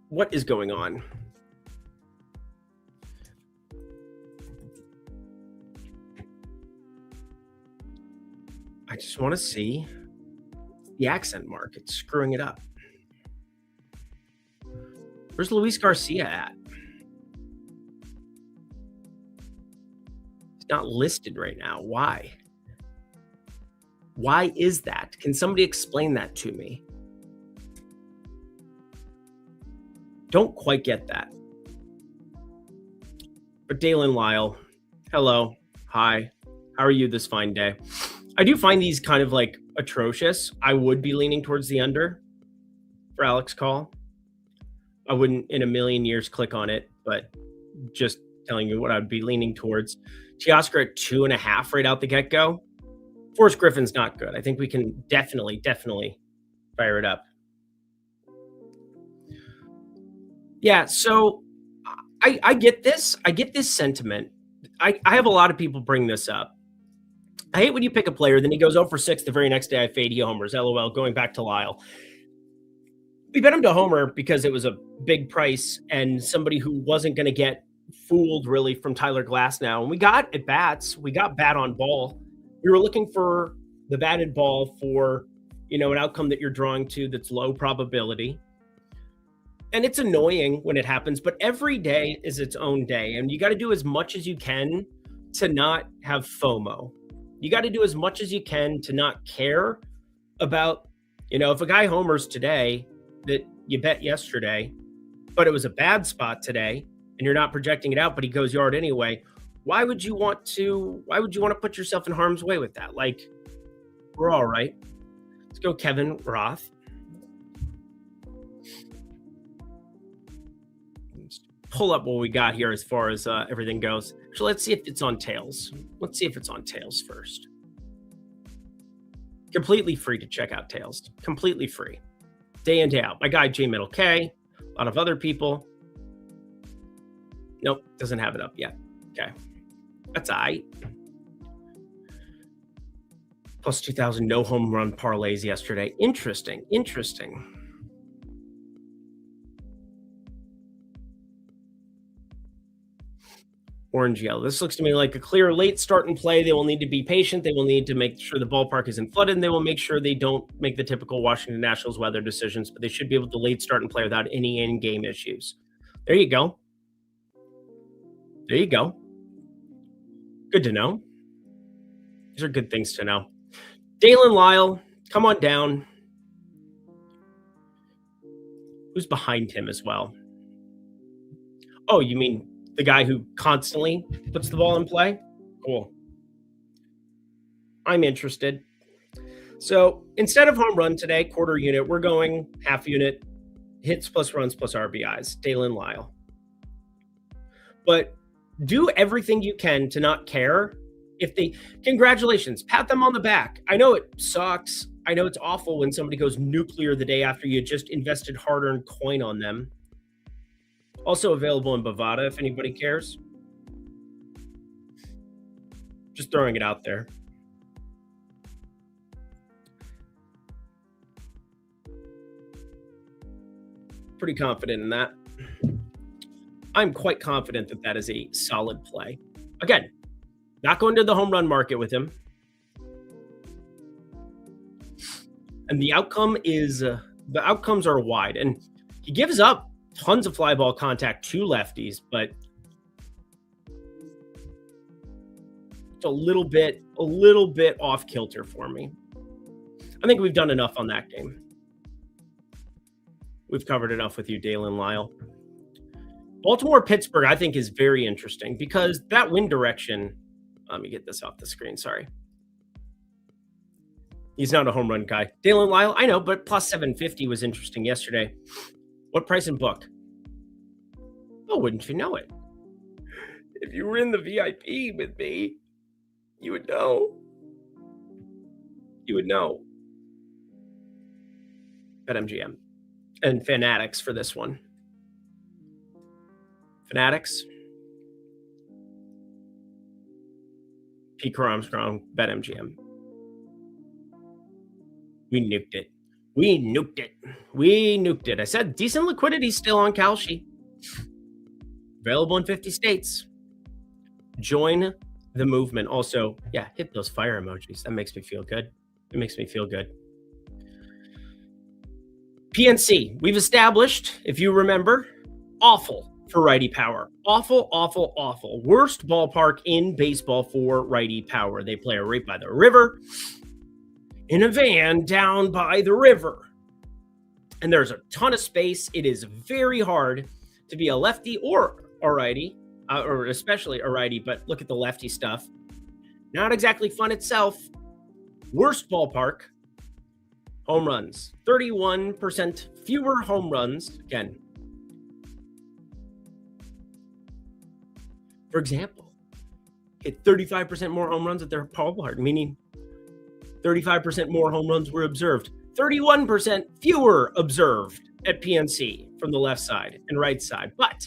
What is going on? I just want to see the accent mark. It's screwing it up. Where's Luis Garcia at? He's not listed right now. Why? Why is that? Can somebody explain that to me? Don't quite get that. But Dalen Lyle, hello, hi, how are you this fine day? I do find these kind of like atrocious. I would be leaning towards the under for Alex Call. I wouldn't in a million years click on it, but just telling you what I'd be leaning towards. Teoscar at 2.5 right out the get-go. Forrest Griffin's not good. I think we can definitely fire it up. Yeah, so I get this. I get this sentiment. I have a lot of people bring this up. I hate when you pick a player, then he goes 0 for 6 the very next day. I fade, he homers. LOL, going back to Lyle. We bet him to homer because it was a big price and somebody who wasn't going to get fooled really from Tyler Glasnow. And we got at bats. We got bat on ball. We were looking for the batted ball for, an outcome that you're drawing to that's low probability. And it's annoying when it happens, but every day is its own day. And you got to do as much as you can to not have FOMO. You got to do as much as you can to not care about, if a guy homers today that you bet yesterday, but it was a bad spot today and you're not projecting it out, but he goes yard anyway. Why would you want to put yourself in harm's way with that? Like, we're all right. Let's go Kevin Roth. Let's pull up what we got here as far as everything goes. So let's see if it's on Tails. Let's see if it's on Tails first. Completely free to check out Tails. Completely free. Day in, day out. My guy, J Middle K. A lot of other people. Nope, doesn't have it up yet. Okay. That's all right. Plus 2,000 no home run parlays yesterday. Interesting. Orange yellow. This looks to me like a clear late start and play. They will need to be patient. They will need to make sure the ballpark isn't flooded, and they will make sure they don't make the typical Washington Nationals weather decisions, but they should be able to late start and play without any in-game issues. There you go. Good to know. These are good things to know. Dalen Lyle, come on down. Who's behind him as well? Oh, you mean the guy who constantly puts the ball in play? Cool. I'm interested. So instead of home run today, quarter unit, we're going half unit, hits plus runs plus RBIs, Dalen Lyle. But do everything you can to not care. Congratulations, pat them on the back. I know it sucks. I know it's awful when somebody goes nuclear the day after you just invested hard-earned coin on them. Also available in Bovada if anybody cares. Just throwing it out there. Pretty confident in that. I'm quite confident that that is a solid play. Again, not going to the home run market with him. And the outcomes are wide. And he gives up tons of fly ball contact to lefties, but it's a little bit off kilter for me. I think we've done enough on that game. We've covered enough with you, Dalen Lyle. Baltimore-Pittsburgh, I think, is very interesting because that wind direction. Let me get this off the screen. Sorry. He's not a home run guy. Dalen Lyle, I know, but plus 750 was interesting yesterday. What price and book? Oh, wouldn't you know it? If you were in the VIP with me, you would know. BetMGM. And Fanatics for this one. Fanatics. Pete Armstrong, BetMGM. We nuked it. I said decent liquidity still on Kalshi. Available in 50 states. Join the movement. Also, yeah, hit those fire emojis. That makes me feel good. PNC, we've established, if you remember, awful for righty power. Awful. Worst ballpark in baseball for righty power. They play right by the river in a van down by the river. And there's a ton of space. It is very hard to be a lefty or a righty, or especially a righty, but look at the lefty stuff. Not exactly fun itself. Worst ballpark. Home runs. 31% fewer home runs. Again, for example, hit 35% more home runs at their ballpark, meaning 35% more home runs were observed. 31% fewer observed at PNC from the left side and right side. But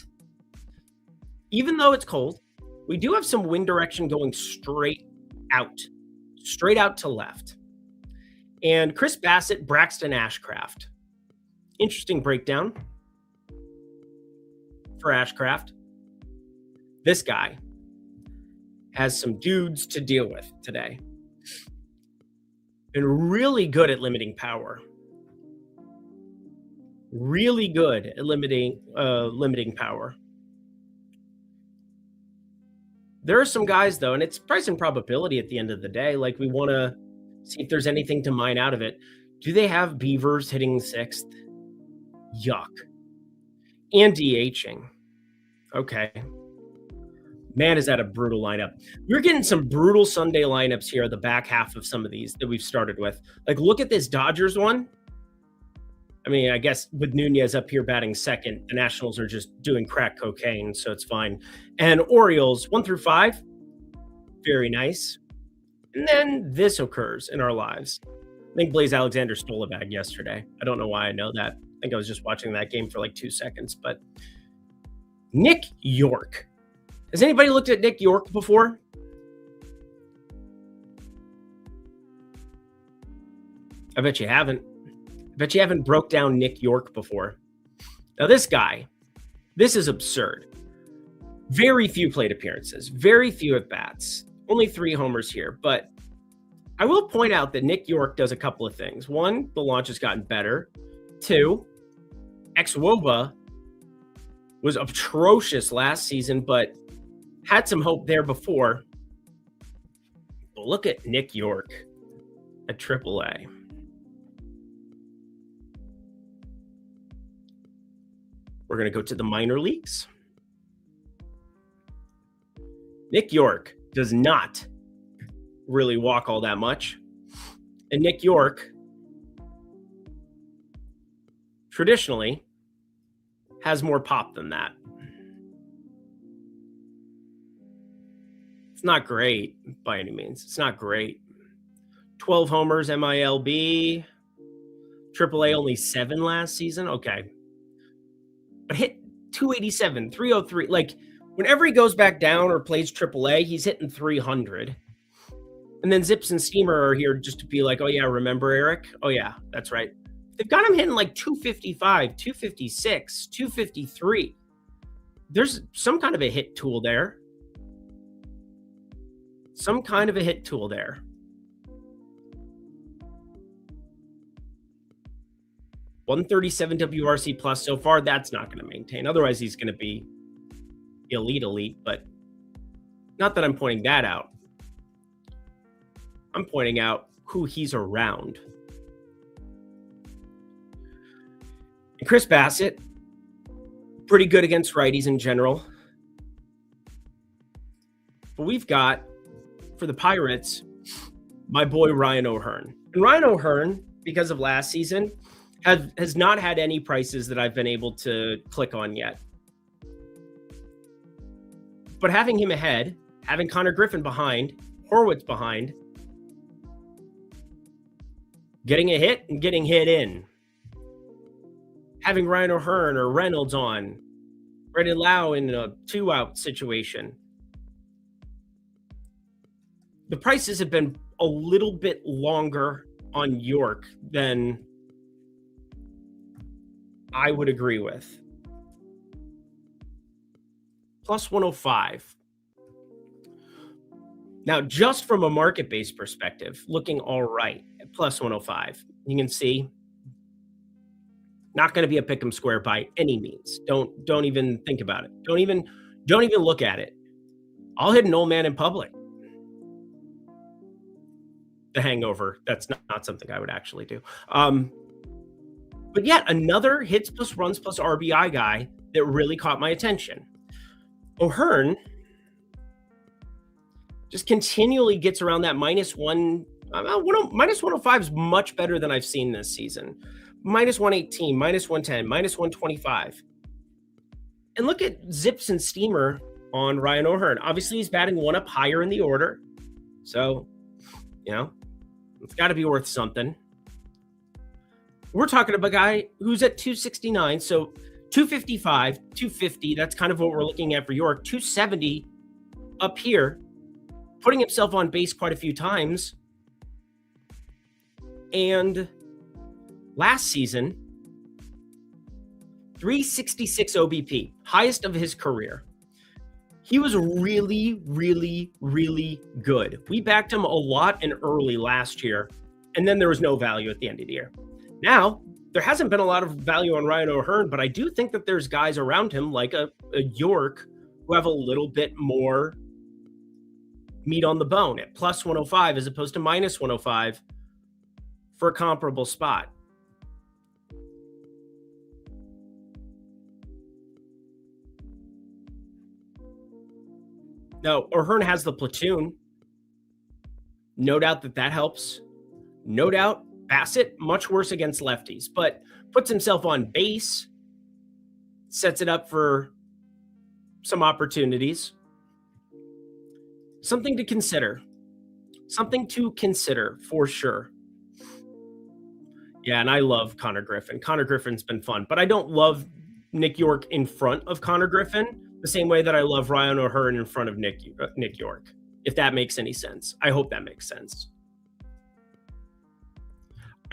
even though it's cold, we do have some wind direction going straight out to left. And Chris Bassett, Braxton Ashcraft. Interesting breakdown for Ashcraft. This guy has some dudes to deal with today. Been really good at limiting power. Really good at limiting power. There are some guys, though, and it's price and probability at the end of the day. Like, we want to see if there's anything to mine out of it. Do they have Beavers hitting sixth? Yuck. And DHing. Okay. Man, is that a brutal lineup. We're getting some brutal Sunday lineups here at the back half of some of these that we've started with. Like, look at this Dodgers one. I mean, I guess with Nunez up here batting second, the Nationals are just doing crack cocaine, so it's fine. And Orioles 1 through 5, very nice. And then this occurs in our lives. I think Blaze Alexander stole a bag yesterday. I don't know why I know that. I think I was just watching that game for like 2 seconds. But Nick York. Has anybody looked at Nick York before? I bet you haven't. I bet you haven't broke down Nick York before. Now this guy, this is absurd. Very few plate appearances, very few at bats, only 3 homers here. But I will point out that Nick York does a couple of things. 1, the launch has gotten better. 2, ex-WOBA was atrocious last season, but had some hope there before. But look at Nick York at AAA. We're going to go to the minor leagues. Nick York does not really walk all that much. And Nick York traditionally has more pop than that. It's not great by any means. It's not great. 12 homers, MILB. AAA only 7 last season. Okay. But hit 287, 303. Like, whenever he goes back down or plays AAA, he's hitting 300. And then Zips and Steamer are here just to be like, oh, yeah, remember Eric? Oh, yeah, that's right. They've got him hitting like 255, 256, 253. There's some kind of a hit tool there. Some kind of a hit tool there. .137 WRC plus so far. That's not going to maintain. Otherwise, he's going to be elite, but not that I'm pointing that out. I'm pointing out who he's around. And Chris Bassett, pretty good against righties in general. But we've got, for the Pirates, my boy Ryan O'Hearn. And Ryan O'Hearn, because of last season, has not had any prices that I've been able to click on yet. But having him ahead, having Connor Griffin behind, Horwitz behind, getting a hit and getting hit in, having Ryan O'Hearn or Reynolds on, Brendan Lau in a 2-out situation. The prices have been a little bit longer on York than I would agree with. Plus 105. Now, just from a market-based perspective, looking all right at plus 105. You can see, not going to be a pick 'em square by any means. Don't even think about it. Don't even look at it. I'll hit an old man in public. The Hangover. That's not something I would actually do. But yet another hits plus runs plus RBI guy that really caught my attention. O'Hearn just continually gets around that minus 105 is much better than I've seen this season. Minus 118, minus 110, minus 125. And look at Zips and Steamer on Ryan O'Hearn. Obviously, he's batting 1 up higher in the order. So, it's got to be worth something. We're talking about a guy who's at 269. So 255, 250. That's kind of what we're looking at for York. 270 up here, putting himself on base quite a few times. And last season, 366 OBP, highest of his career. He was really, really, really good. We backed him a lot and early last year, and then there was no value at the end of the year. Now, there hasn't been a lot of value on Ryan O'Hearn, but I do think that there's guys around him like a York who have a little bit more meat on the bone at plus 105 as opposed to minus 105 for a comparable spot. Now, O'Hearn has the platoon. No doubt that helps. No doubt Bassett, much worse against lefties, but puts himself on base, sets it up for some opportunities. Something to consider. Something to consider for sure. Yeah, and I love Connor Griffin. Connor Griffin's been fun, but I don't love Nick York in front of Connor Griffin the same way that I love Ryan O'Hearn in front of Nick York, if that makes any sense. I hope that makes sense.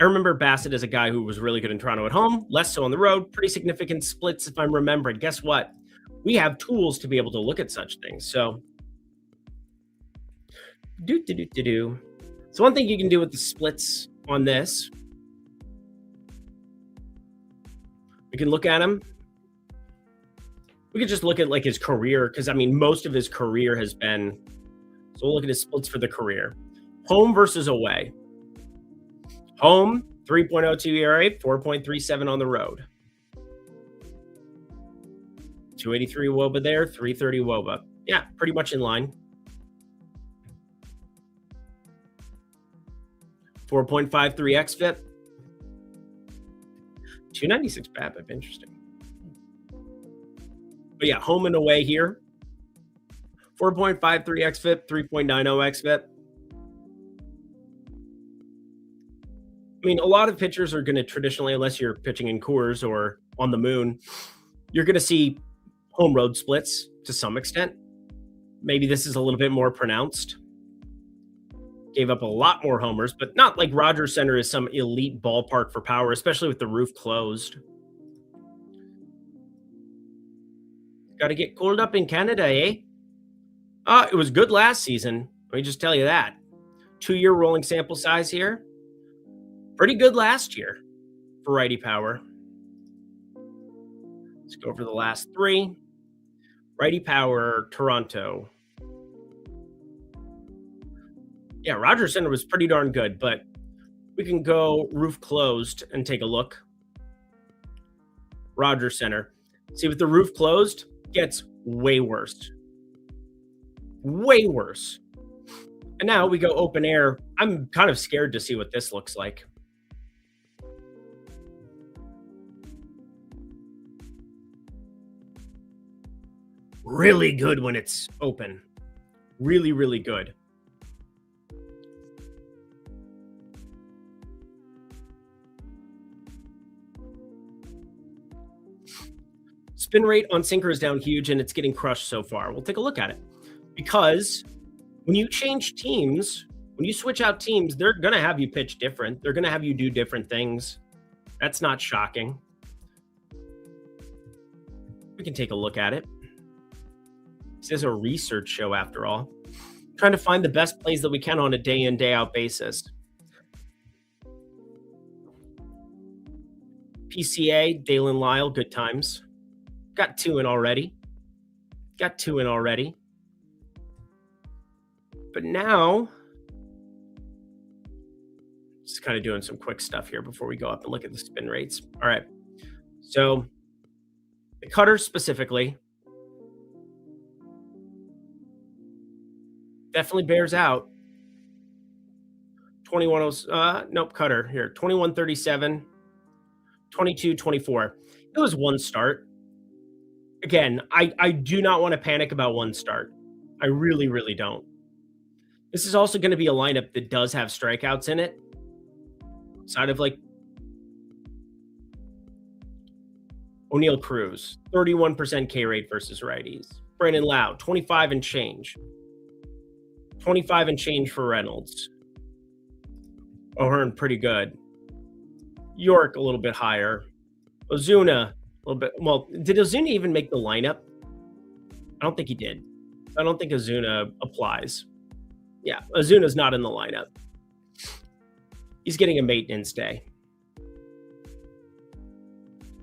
I remember Bassett as a guy who was really good in Toronto at home, less so on the road, pretty significant splits if I'm remembering. Guess what? We have tools to be able to look at such things. So, So one thing you can do with the splits on this, we can look at him. We could just look at like his career, because I mean, most of his career has been, so we'll look at his splits for the career. Home versus away. Home, 3.02 ERA, 4.37 on the road. 283 WOBA there, 330 WOBA. Yeah, pretty much in line. 4.53 xFIP. 296 BABIP, interesting. But yeah, home and away here. 4.53 xFIP, 3.90 xFIP. I mean, a lot of pitchers are going to traditionally, unless you're pitching in Coors or on the moon, you're going to see home road splits to some extent. Maybe this is a little bit more pronounced. Gave up a lot more homers, but not like Rogers Center is some elite ballpark for power, especially with the roof closed. Got to get cooled up in Canada, eh? It was good last season. Let me just tell you that. 2-year rolling sample size here. Pretty good last year for righty power. Let's go over the last 3. Righty power, Toronto. Yeah, Rogers Center was pretty darn good, but we can go roof closed and take a look. Rogers Center. See, with the roof closed, gets way worse. Way worse. And now we go open air. I'm kind of scared to see what this looks like. Really good when it's open. Really, really good. Spin rate on sinker is down huge, and it's getting crushed so far. We'll take a look at it. Because when you change teams, when you switch out teams, they're going to have you pitch different. They're going to have you do different things. That's not shocking. We can take a look at it. This is a research show, after all. Trying to find the best plays that we can on a day-in, day-out basis. PCA, Dalen Lyle, good times. Got 2 in already. But now, just kind of doing some quick stuff here before we go up and look at the spin rates. All right. So the cutter specifically definitely bears out. 21, cutter here. 21.37, 22.24. It was one start. Again, I do not want to panic about one start. I really, really don't. This is also going to be a lineup that does have strikeouts in it. Side of like O'Neal Cruz, 31% K rate versus righties. Brandon Lau, 25 and change. 25 and change for Reynolds. O'Hearn, pretty good. York, a little bit higher. Ozuna, a little bit. Well, did Ozuna even make the lineup? I don't think he did. I don't think Ozuna applies. Yeah, Ozuna's not in the lineup. He's getting a maintenance day.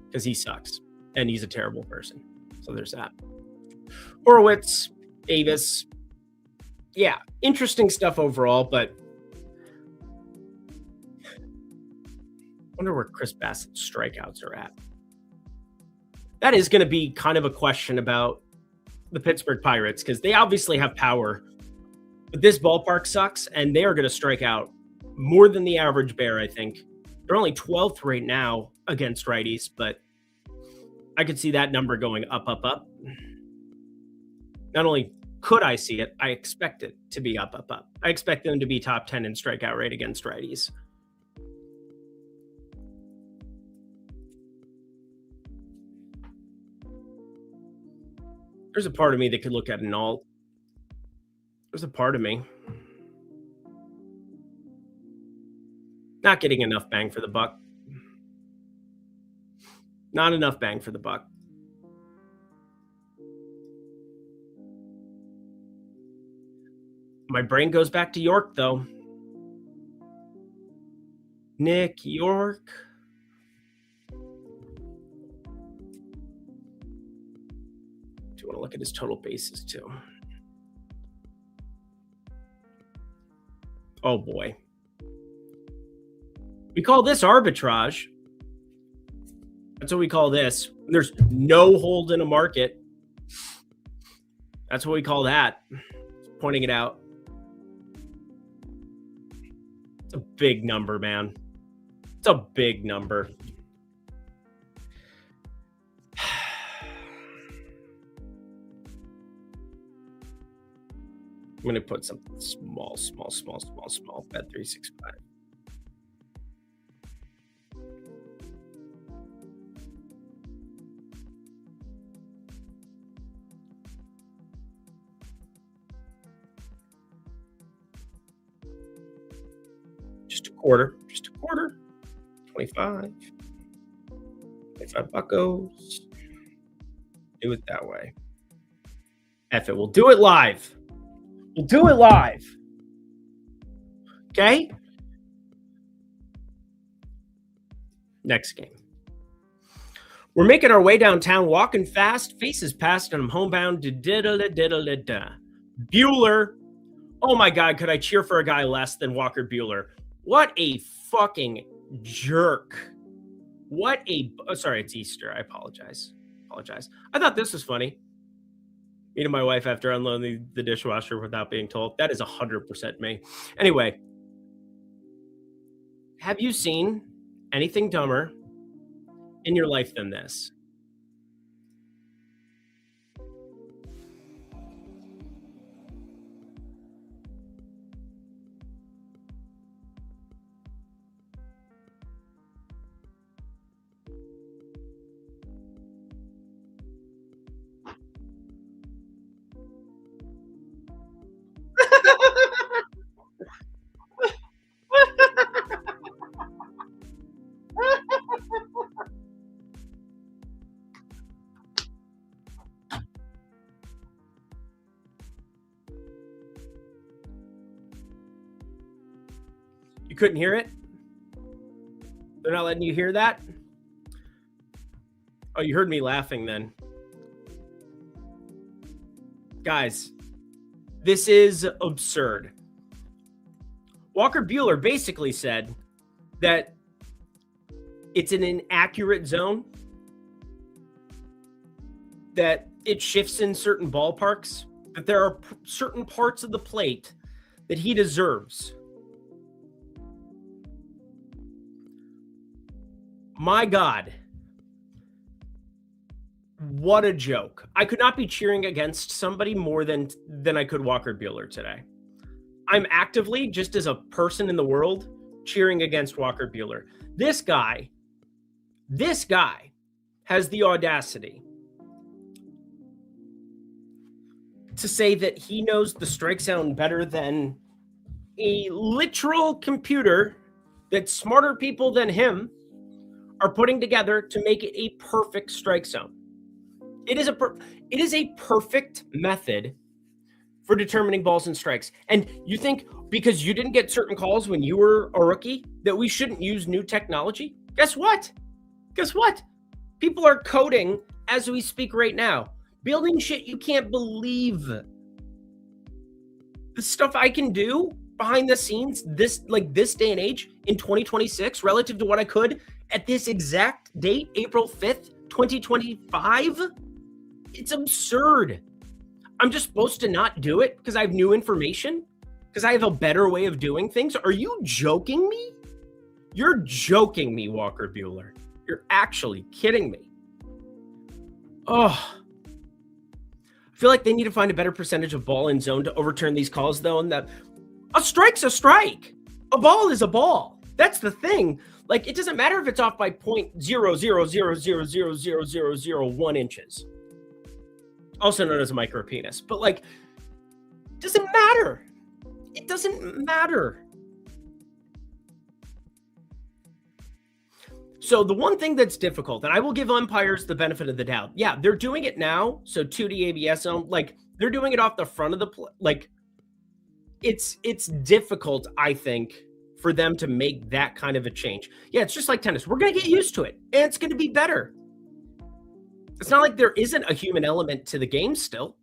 Because he sucks. And he's a terrible person. So there's that. Horowitz, Davis. Yeah, interesting stuff overall, but I wonder where Chris Bassett's strikeouts are at. That is going to be kind of a question about the Pittsburgh Pirates because they obviously have power. But this ballpark sucks, and they are going to strike out more than the average Bear, I think. They're only 12th right now against righties, but I could see that number going up, up, up. Not only could I see it, I expect it to be up, up, up. I expect them to be top 10 in strikeout rate against righties. There's a part of me that could look at an alt. There's a part of me. Not getting enough bang for the buck. Not enough bang for the buck. My brain goes back to York, though. Nick York. Do you want to look at his total bases, too? Oh, boy. We call this arbitrage. That's what we call this. There's no hold in a market. That's what we call that. Just pointing it out. It's a big number, man. It's a big number. I'm going to put something small. Bet 365. Just a quarter. 25 buckos. Do it that way. F it. We'll do it live. Okay? Next game. We're making our way downtown, walking fast, faces past, and I'm homebound. Bueller. Oh my God, could I cheer for a guy less than Walker Bueller? What a fucking jerk. Sorry, it's Easter. I apologize. I thought this was funny. Meeting my wife after unloading the dishwasher without being told. That is 100% me. Anyway, have you seen anything dumber in your life than this? You couldn't hear it? They're not letting you hear that? Oh, you heard me laughing then. Guys, this is absurd. Walker Bueller basically said that it's an inaccurate zone, that it shifts in certain ballparks, that there are certain parts of the plate that he deserves. My God. What a joke. I could not be cheering against somebody more than I could Walker Bueller today. I'm actively, just as a person in the world, cheering against Walker Bueller. This guy has the audacity to say that he knows the strike zone better than a literal computer that smarter people than him are putting together to make it a perfect strike zone. It is a perfect method for determining balls and strikes. And you think because you didn't get certain calls when you were a rookie that we shouldn't use new technology? Guess what? People are coding as we speak right now, building shit you can't believe. The stuff I can do behind the scenes, this day and age in 2026 relative to what I could at this exact date, April 5th, 2025. It's absurd. I'm just supposed to not do it because I have new information? Because I have a better way of doing things? Are you joking me? You're joking me, Walker Buehler. You're actually kidding me. Oh, I feel like they need to find a better percentage of ball in zone to overturn these calls, though, and that a strike's a strike. A ball is a ball. That's the thing. Like, it doesn't matter if it's off by 0.000000001 inches, also known as a micropenis. But, like, it doesn't matter. It doesn't matter. So the one thing that's difficult, and I will give umpires the benefit of the doubt. Yeah, they're doing it now. So 2D ABS zone, like they're doing it off the front of the like. It's difficult, I think, for them to make that kind of a change. Yeah, it's just like tennis. We're gonna get used to it, and it's gonna be better. It's not like there isn't a human element to the game still.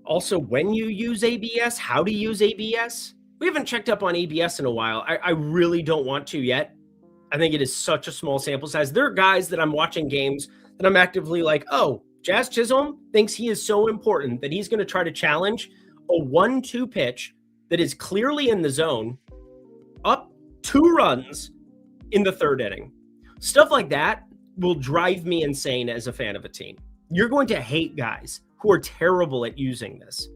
Also, when you use ABS, how to use ABS. We haven't checked up on ABS in a while. I really don't want to yet. I think it is such a small sample size. There are guys that I'm watching games that I'm actively like, oh, Jazz Chisholm thinks he is so important that he's going to try to challenge a 1-2 pitch that is clearly in the zone up 2 runs in the 3rd inning. Stuff like that will drive me insane as a fan of a team. You're going to hate guys who are terrible at using this.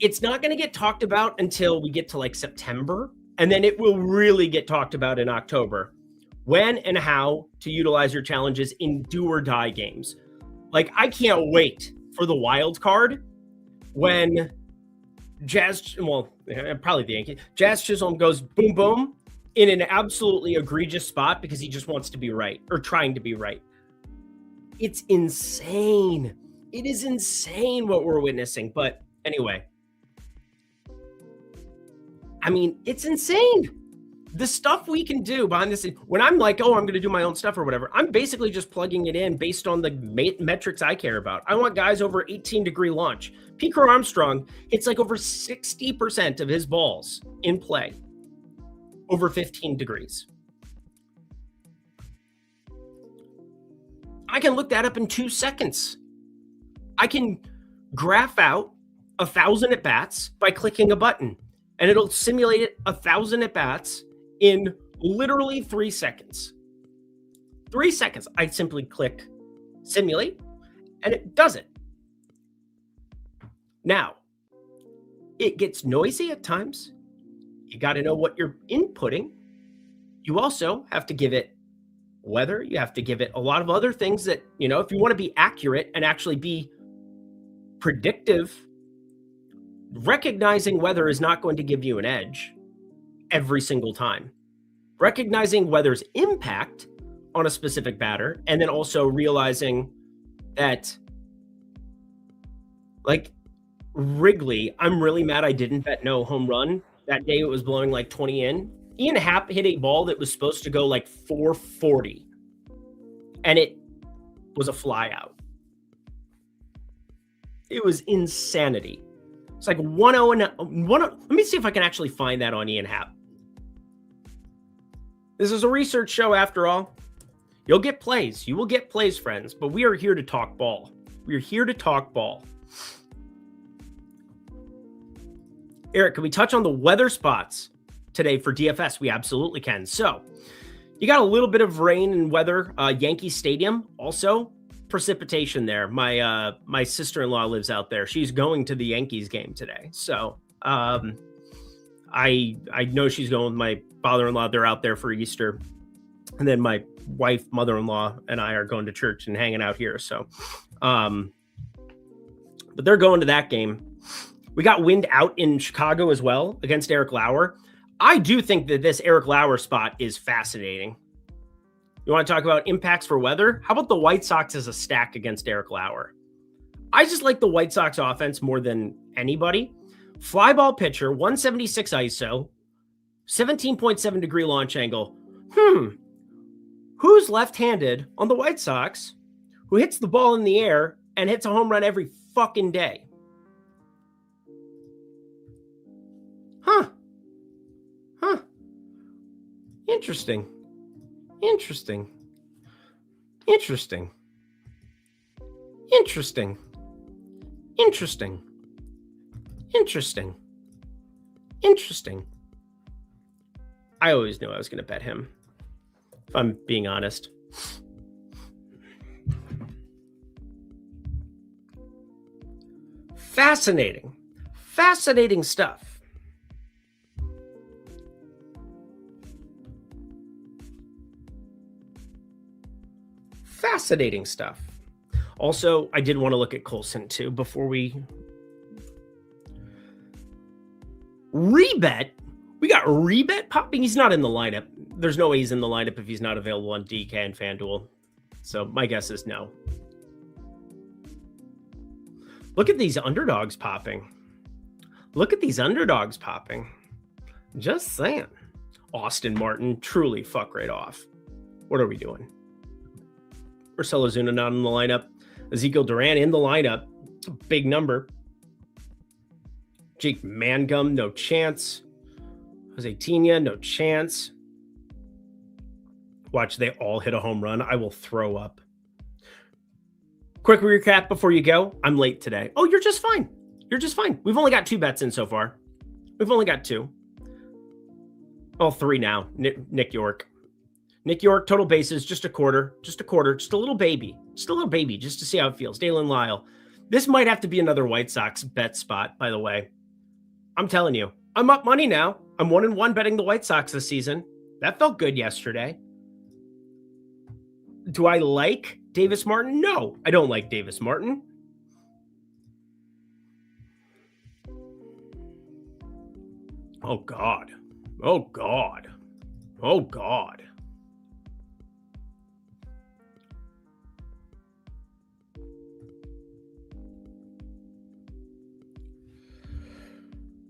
It's not going to get talked about until we get to like September, and then it will really get talked about in October. When and how to utilize your challenges in do or die games. Like, I can't wait for the wild card when Jazz Chisholm goes boom, boom in an absolutely egregious spot because he just wants to be right or trying to be right. It's insane. It is insane what we're witnessing. But anyway, I mean, it's insane. The stuff we can do behind the scenes. When I'm like, oh, I'm going to do my own stuff or whatever, I'm basically just plugging it in based on the metrics I care about. I want guys over 18-degree launch. Pico Armstrong hits like over 60% of his balls in play over 15 degrees. I can look that up in 2 seconds. I can graph out 1,000 at-bats by clicking a button, and it'll simulate it 1,000 at-bats in literally 3 seconds. 3 seconds. I simply click simulate, and it does it. Now, it gets noisy at times. You got to know what you're inputting. You also have to give it weather. You have to give it a lot of other things that, if you want to be accurate and actually be predictive, recognizing weather is not going to give you an edge every single time. Recognizing weather's impact on a specific batter, and then also realizing that, like Wrigley, I'm really mad I didn't bet no home run that day. It was blowing like 20 in. Ian Happ hit a ball that was supposed to go like 440, and it was a fly out. It was insanity. It's like 1-0 and 1. Let me see if I can actually find that on Ian Happ. This is a research show after all. You'll get plays. You will get plays, friends, but we are here to talk ball. We are here to talk ball. Eric, can we touch on the weather spots today for DFS? We absolutely can. So you got a little bit of rain and weather. Yankee Stadium, also precipitation there. My sister-in-law lives out there. She's going to the Yankees game today. So I know she's going with my father-in-law. They're out there for Easter. And then my wife, mother-in-law, and I are going to church and hanging out here. So, but they're going to that game. We got wind out in Chicago as well against Eric Lauer. I do think that this Eric Lauer spot is fascinating. You want to talk about impacts for weather? How about the White Sox as a stack against Eric Lauer? I just like the White Sox offense more than anybody. Fly ball pitcher, 176 ISO, 17.7 degree launch angle. Who's left-handed on the White Sox who hits the ball in the air and hits a home run every fucking day? Interesting. Interesting. Interesting. Interesting. Interesting. I always knew I was going to bet him, if I'm being honest. Fascinating. Fascinating stuff. Fascinating stuff. Also, I did want to look at Colson too before we rebet. We got rebet popping. He's not in the lineup. There's no way he's in the lineup if he's not available on DK and FanDuel. So my guess is no. Look at these underdogs popping. Look at these underdogs popping. Just saying. Austin Martin, truly fuck right off. What are we doing? Marcell Ozuna not in the lineup. Ezekiel Duran in the lineup. It's a big number. Jake Mangum, no chance. Jose Tina, no chance. Watch, they all hit a home run. I will throw up. Quick recap before you go. I'm late today. Oh, you're just fine. You're just fine. We've only got 2 bets in so far. We've only got 2. Oh, 3 now. Nick York. Nick York, total bases, just a quarter. Just a little baby. Just a little baby, just to see how it feels. Dalen Lyle. This might have to be another White Sox bet spot, by the way. I'm telling you, I'm up money now. I'm 1-1 betting the White Sox this season. That felt good yesterday. Do I like Davis Martin? No, I don't like Davis Martin. Oh, God. Oh, God. Oh, God.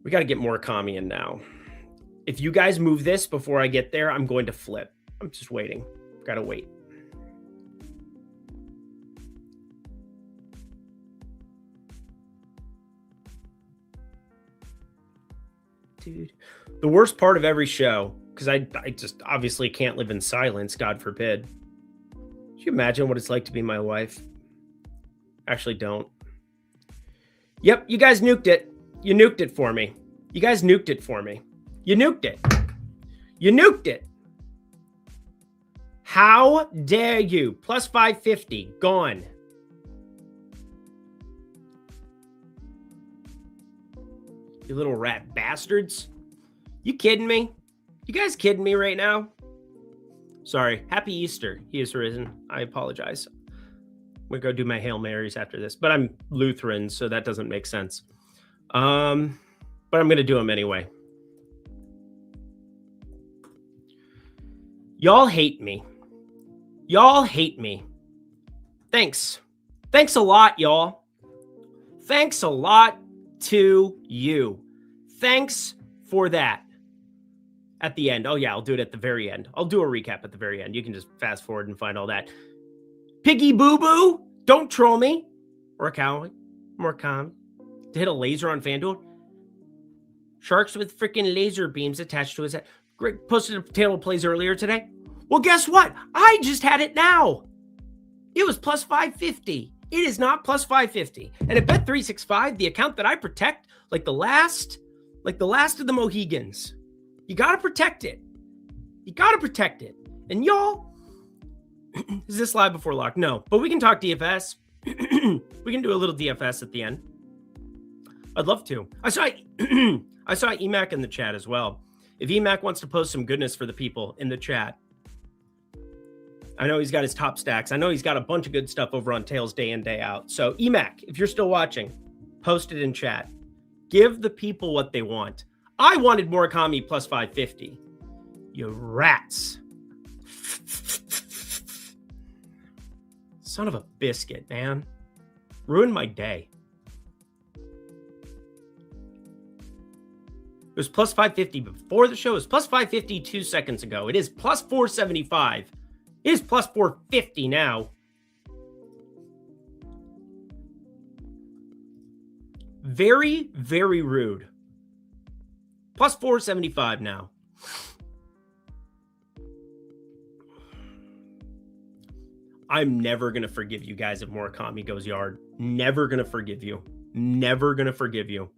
We got to get more Murakami in now. If you guys move this before I get there, I'm going to flip. I'm just waiting. Got to wait. Dude, the worst part of every show, because I just obviously can't live in silence, God forbid. Can you imagine what it's like to be my wife? Actually, don't. Yep, you guys nuked it. You nuked it for me. You guys nuked it for me. You nuked it. You nuked it. How dare you? Plus 550. Gone. You little rat bastards. You kidding me? You guys kidding me right now? Sorry. Happy Easter. He is risen. I apologize. I'm going to go do my Hail Marys after this. But I'm Lutheran, so that doesn't make sense. But I'm going to do them anyway. Y'all hate me. Y'all hate me. Thanks. Thanks a lot, y'all. Thanks a lot to you. Thanks for that. At the end. Oh, yeah, I'll do it at the very end. I'll do a recap at the very end. You can just fast forward and find all that. Piggy Boo Boo, don't troll me. Murakami. To hit a laser on FanDuel. Sharks with freaking laser beams attached to his head. Greg posted a table of plays earlier today. Well, guess what? I just had it now. It was plus 550. It is not plus 550. And at Bet365, the account that I protect, like the last of the Mohegans, you got to protect it. You got to protect it. And y'all, is this live before lock? No, but we can talk DFS. We can do a little DFS at the end. I'd love to. I saw Emac in the chat as well. If Emac wants to post some goodness for the people in the chat, I know he's got his top stacks. I know he's got a bunch of good stuff over on Tails day in, day out. So Emac, if you're still watching, post it in chat. Give the people what they want. I wanted Murakami plus 550. You rats. Son of a biscuit, man. Ruined my day. It was plus 550 before the show. It was plus 550 2 seconds ago. It is plus 475. It is plus 450 now. Very, very rude. Plus 475 now. I'm never going to forgive you guys if Murakami goes yard. Never going to forgive you. Never going to forgive you.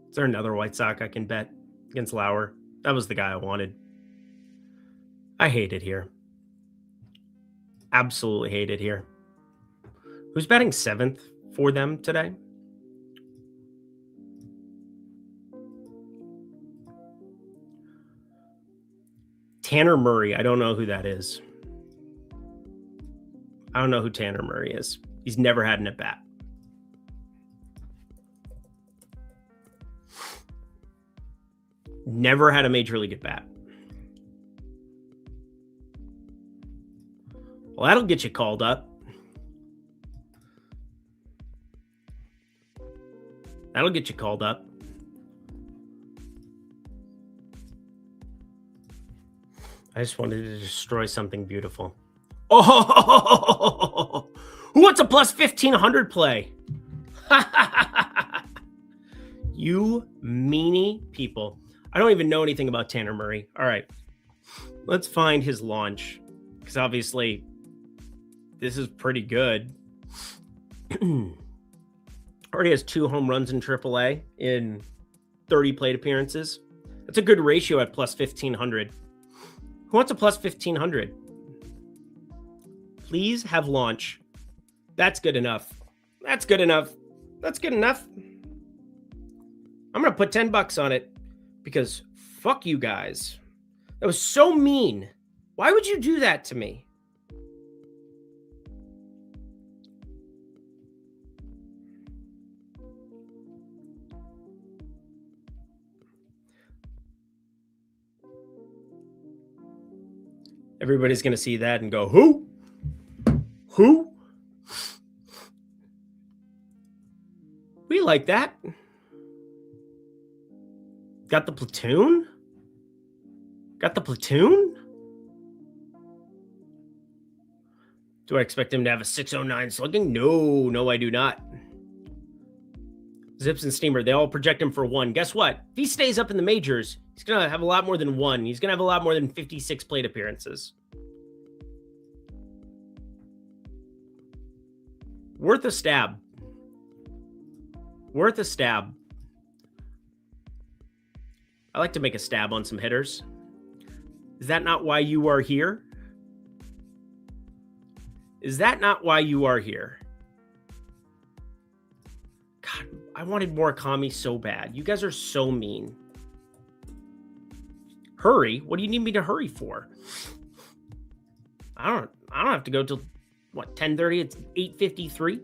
Is there another White Sox I can bet against Lauer? That was the guy I wanted. I hate it here. Absolutely hate it here. Who's batting 7th for them today? Tanner Murray. I don't know who that is. I don't know who Tanner Murray is. He's never had an at-bat. Never had a major league at-bat. Well, that'll get you called up. That'll get you called up. I just wanted to destroy something beautiful. Oh, who wants a plus 1,500 play? You meanie people. I don't even know anything about Tanner Murray. All right, let's find his launch, because obviously this is pretty good. Already has 2 home runs in AAA in 30 plate appearances. That's a good ratio at plus 1,500. Who wants a plus 1,500? Please have launch. That's good enough. That's good enough. That's good enough. I'm going to put $10 on it because fuck you guys. That was so mean. Why would you do that to me? Everybody's going to see that and go, who? Who? We like that. Got the platoon? Got the platoon? Do I expect him to have a 609 slugging? No, I do not. Zips and Steamer, they all project him for 1. Guess what? If he stays up in the majors, he's going to have a lot more than 1. He's going to have a lot more than 56 plate appearances. Worth a stab. Worth a stab. I like to make a stab on some hitters. Is that not why you are here? Is that not why you are here? God, I wanted Murakami so bad. You guys are so mean. Hurry? What do you need me to hurry for? I don't have to go till what, 10:30? It's 8:53.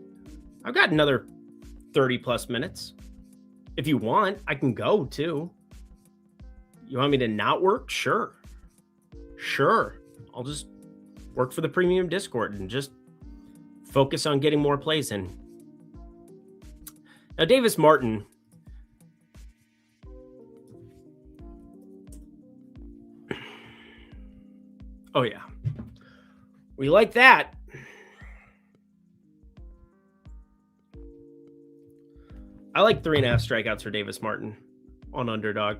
I've got another 30 plus minutes. If you want, I can go too. You want me to not work? Sure. I'll just work for the premium Discord and just focus on getting more plays in. Now, Davis Martin. Oh, yeah. We like that. I like 3.5 strikeouts for Davis Martin on underdog.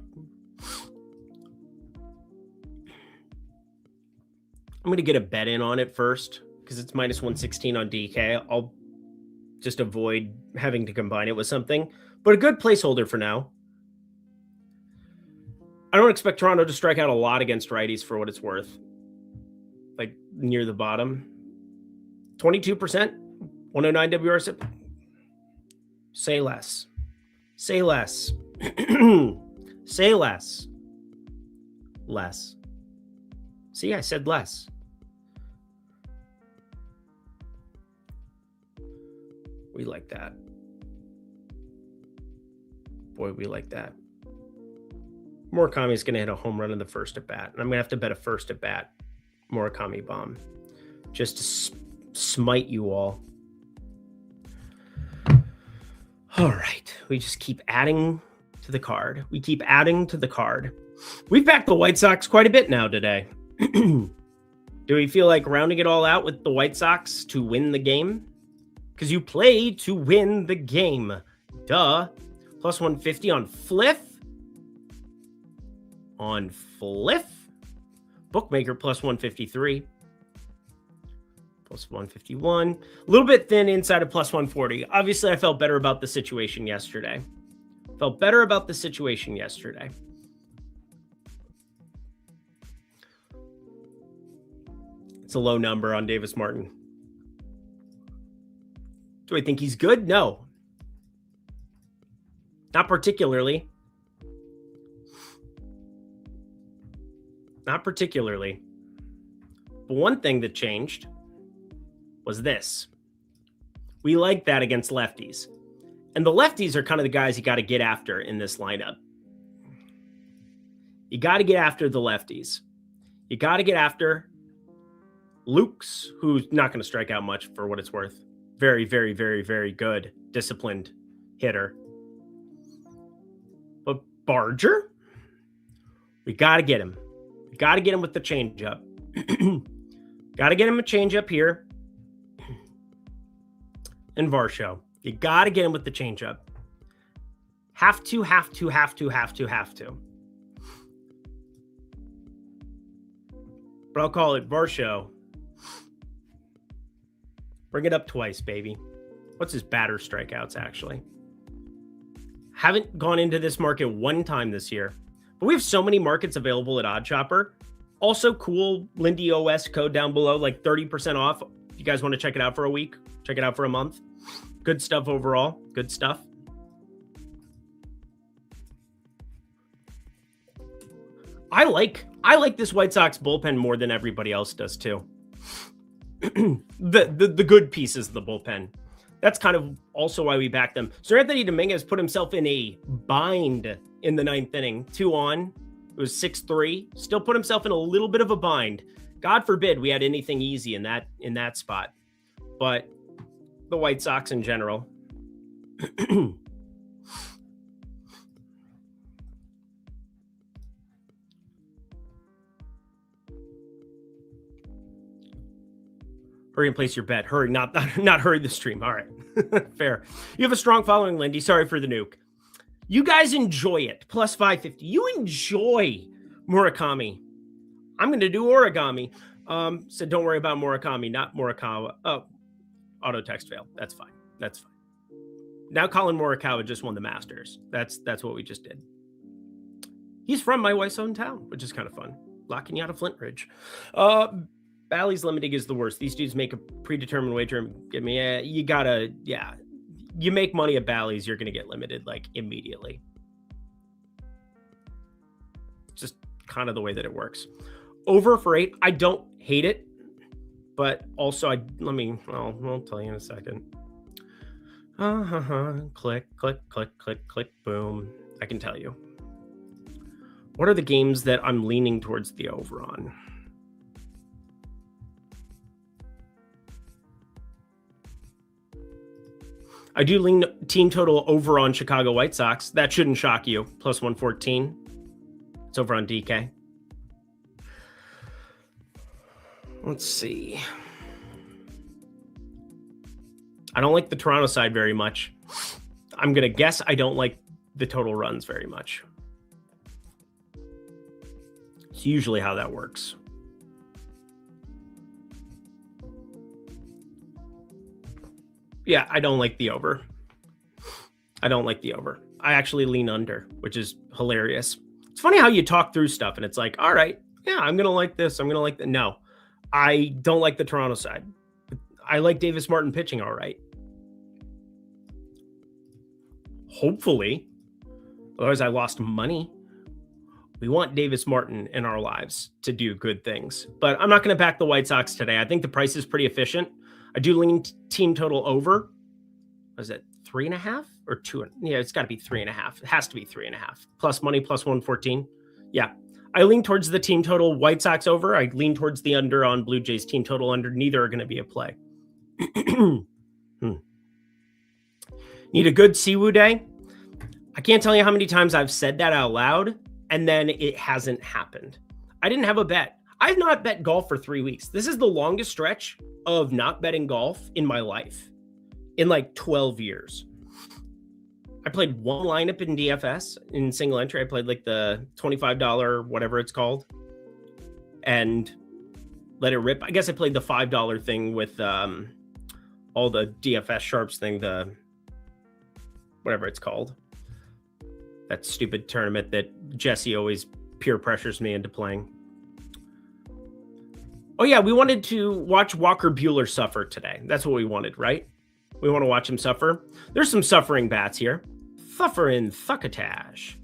I'm going to get a bet in on it first because it's minus 116 on DK. I'll just avoid having to combine it with something, but a good placeholder for now. I don't expect Toronto to strike out a lot against righties for what it's worth. Like near the bottom. 22%, 109 WRC. Say less. Say less. Say less. Less. See, I said less. We like that. Boy, we like that. Murakami's going to hit a home run in the first at bat. And I'm going to have to bet a first at bat Murakami bomb just to smite you all. All right. We just keep adding to the card. We keep adding to the card. We've backed the White Sox quite a bit now today. Do we feel like rounding it all out with the White Sox to win the game? Because you play to win the game. Duh. Plus 150 on Fliff. On Fliff. Bookmaker plus 153. plus 151. A little bit thin inside of plus 140. Obviously, I felt better about the situation yesterday. It's a low number on Davis Martin. Do I think he's good? No. Not particularly. But one thing that changed was this. We like that against lefties. And the lefties are kind of the guys you got to get after in this lineup. You got to get after the lefties. You got to get after Luke's, who's not going to strike out much for what it's worth. Very, very, very, very good, disciplined hitter. But Barger, we got to get him. We got to get him with the changeup. Got to get him a changeup here. And Varsho, you got to get him with the changeup. Have to. But I'll call it Varsho. Bring it up twice, baby. What's his batter strikeouts, actually? Haven't gone into this market one time this year. But we have so many markets available at OddsShopper. Also cool Lindy OS code down below, like 30% off. If you guys want to check it out for a week, check it out for a month. Good stuff overall. Good stuff. I like this White Sox bullpen more than everybody else does too. the good pieces of the bullpen. That's kind of also why we back them. So Anthony Dominguez put himself in a bind in the 9th inning. 2 on. It was 6-3. Still put himself in a little bit of a bind. God forbid we had anything easy in that spot. But the White Sox in general. Hurry and place your bet. Hurry, not hurry the stream. All right. Fair. You have a strong following, Lindy. Sorry for the nuke. You guys enjoy it. Plus 550. You enjoy Murakami. I'm going to do origami. So don't worry about Murakami, not Morikawa. Oh, auto text fail. That's fine. Now Colin Morikawa just won the Masters. That's what we just did. He's from my wife's hometown, which is kind of fun. Locking you out of Flint Ridge. Bally's limiting is the worst. These dudes make a predetermined wager and get me. You make money at Bally's, you're going to get limited like immediately. Just kind of the way that it works. Over for 8. I don't hate it, but also I'll tell you in a second. Click, boom. I can tell you. What are the games that I'm leaning towards the over on? I do lean team total over on Chicago White Sox. That shouldn't shock you. Plus 114. It's over on DK. Let's see. I don't like the Toronto side very much. I'm going to guess I don't like the total runs very much. It's usually how that works. Yeah, I don't like the over. I actually lean under, which is hilarious. It's funny how you talk through stuff and it's like, all right, yeah, I'm going to like this. I'm going to like that. No, I don't like the Toronto side. I like Davis Martin pitching all right. Hopefully. Otherwise, I lost money. We want Davis Martin in our lives to do good things. But I'm not going to back the White Sox today. I think the price is pretty efficient. I do lean team total over. Was it 3.5 or 2? Yeah, it's got to be 3.5. It has to be 3.5. Plus money, plus 114. Yeah. I lean towards the team total White Sox over. I lean towards the under on Blue Jays team total under. Neither are going to be a play. Need a good Siwoo day? I can't tell you how many times I've said that out loud and then it hasn't happened. I didn't have a bet. I've not bet golf for 3 weeks. This is the longest stretch of not betting golf in my life in like 12 years. I played one lineup in DFS in single entry. I played like the $25, whatever it's called. And let it rip. I guess I played the $5 thing with all the DFS sharps thing, the whatever it's called. That stupid tournament that Jesse always peer pressures me into playing. Oh yeah, we wanted to watch Walker Buehler suffer today. That's what we wanted, right? We want to watch him suffer. There's some suffering bats here. Suffering Thuckatash.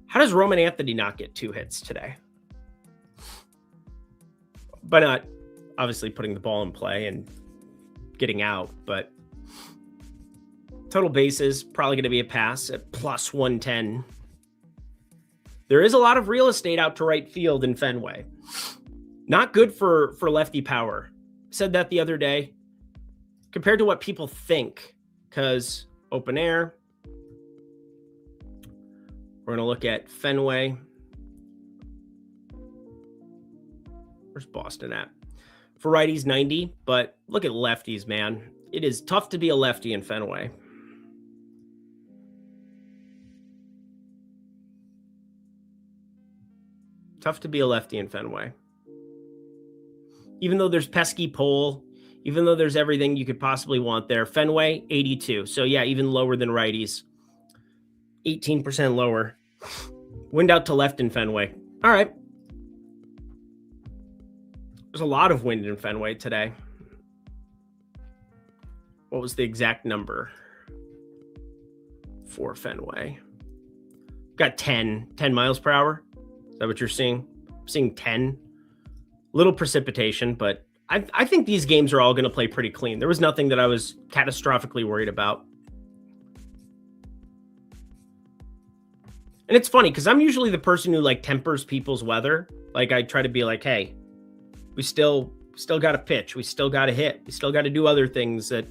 How does Roman Anthony not get 2 hits today? By not obviously putting the ball in play and getting out, but total bases probably going to be a pass at plus 110. There is a lot of real estate out to right field in Fenway. Not good for lefty power. Said that the other day. Compared to what people think, because open air, we're going to look at Fenway. Where's Boston at? For righties, 90, but look at lefties, man. It is tough to be a lefty in Fenway. Tough to be a lefty in Fenway. Even though there's pesky pole, even though there's everything you could possibly want there. Fenway, 82. So yeah, even lower than righties. 18% lower. Wind out to left in Fenway. All right. There's a lot of wind in Fenway today. What was the exact number for Fenway? Got 10 miles per hour. Is that what you're seeing? I'm seeing 10. Little precipitation, but I think these games are all going to play pretty clean. There was nothing that I was catastrophically worried about. And it's funny because I'm usually the person who like tempers people's weather. Like I try to be like, hey, we still got to pitch. We still got to hit. We still got to do other things that,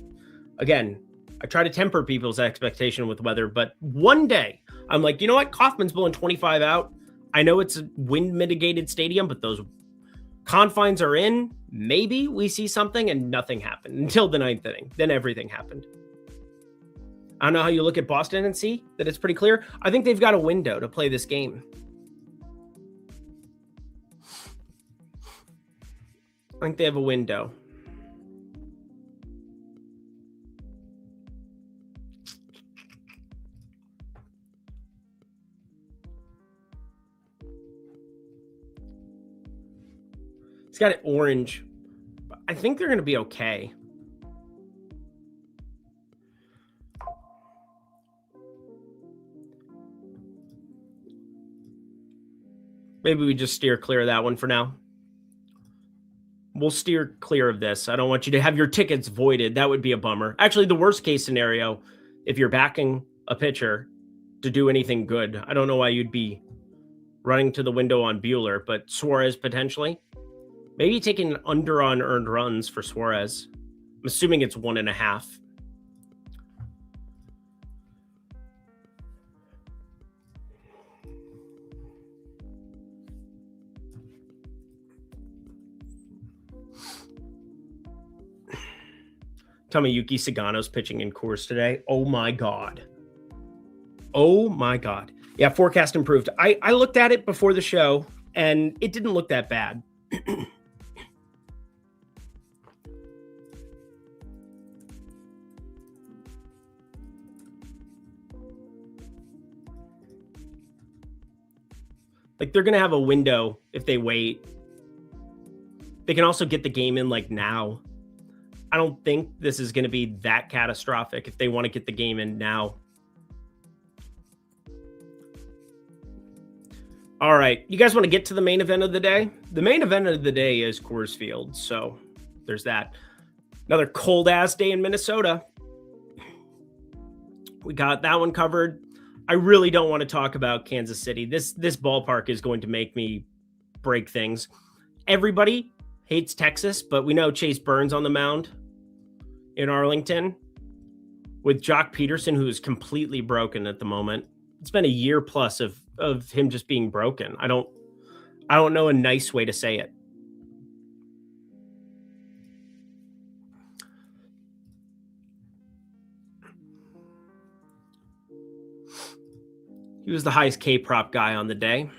again, I try to temper people's expectation with weather. But one day I'm like, you know what? Kaufman's blowing 25 out. I know it's a wind mitigated stadium, but those confines are in. Maybe we see something, and nothing happened until the 9th inning. Then everything happened. I don't know how you look at Boston and see that it's pretty clear. I think they've got a window to play this game. I think they have a window. It's got it orange. I think they're going to be okay. Maybe we just steer clear of that one for now. We'll steer clear of this. I don't want you to have your tickets voided. That would be a bummer. Actually, the worst case scenario, if you're backing a pitcher to do anything good, I don't know why you'd be running to the window on Buehler, but Suarez potentially. Maybe taking an under on earned runs for Suarez. I'm assuming it's 1.5. Tell me Yuki Sagano's pitching in Coors today. Oh my God. Oh my God. Yeah, forecast improved. I looked at it before the show and it didn't look that bad. Like they're going to have a window if they wait. They can also get the game in like now. I don't think this is going to be that catastrophic if they want to get the game in now. All right. You guys want to get to the main event of the day? The main event of the day is Coors Field. So there's that. Another cold ass day in Minnesota. We got that one covered. I really don't want to talk about Kansas City. This ballpark is going to make me break things. Everybody hates Texas, but we know Chase Burns on the mound in Arlington with Jock Peterson, who is completely broken at the moment. It's been a year plus of him just being broken. I don't know a nice way to say it. He was the highest K prop guy on the day.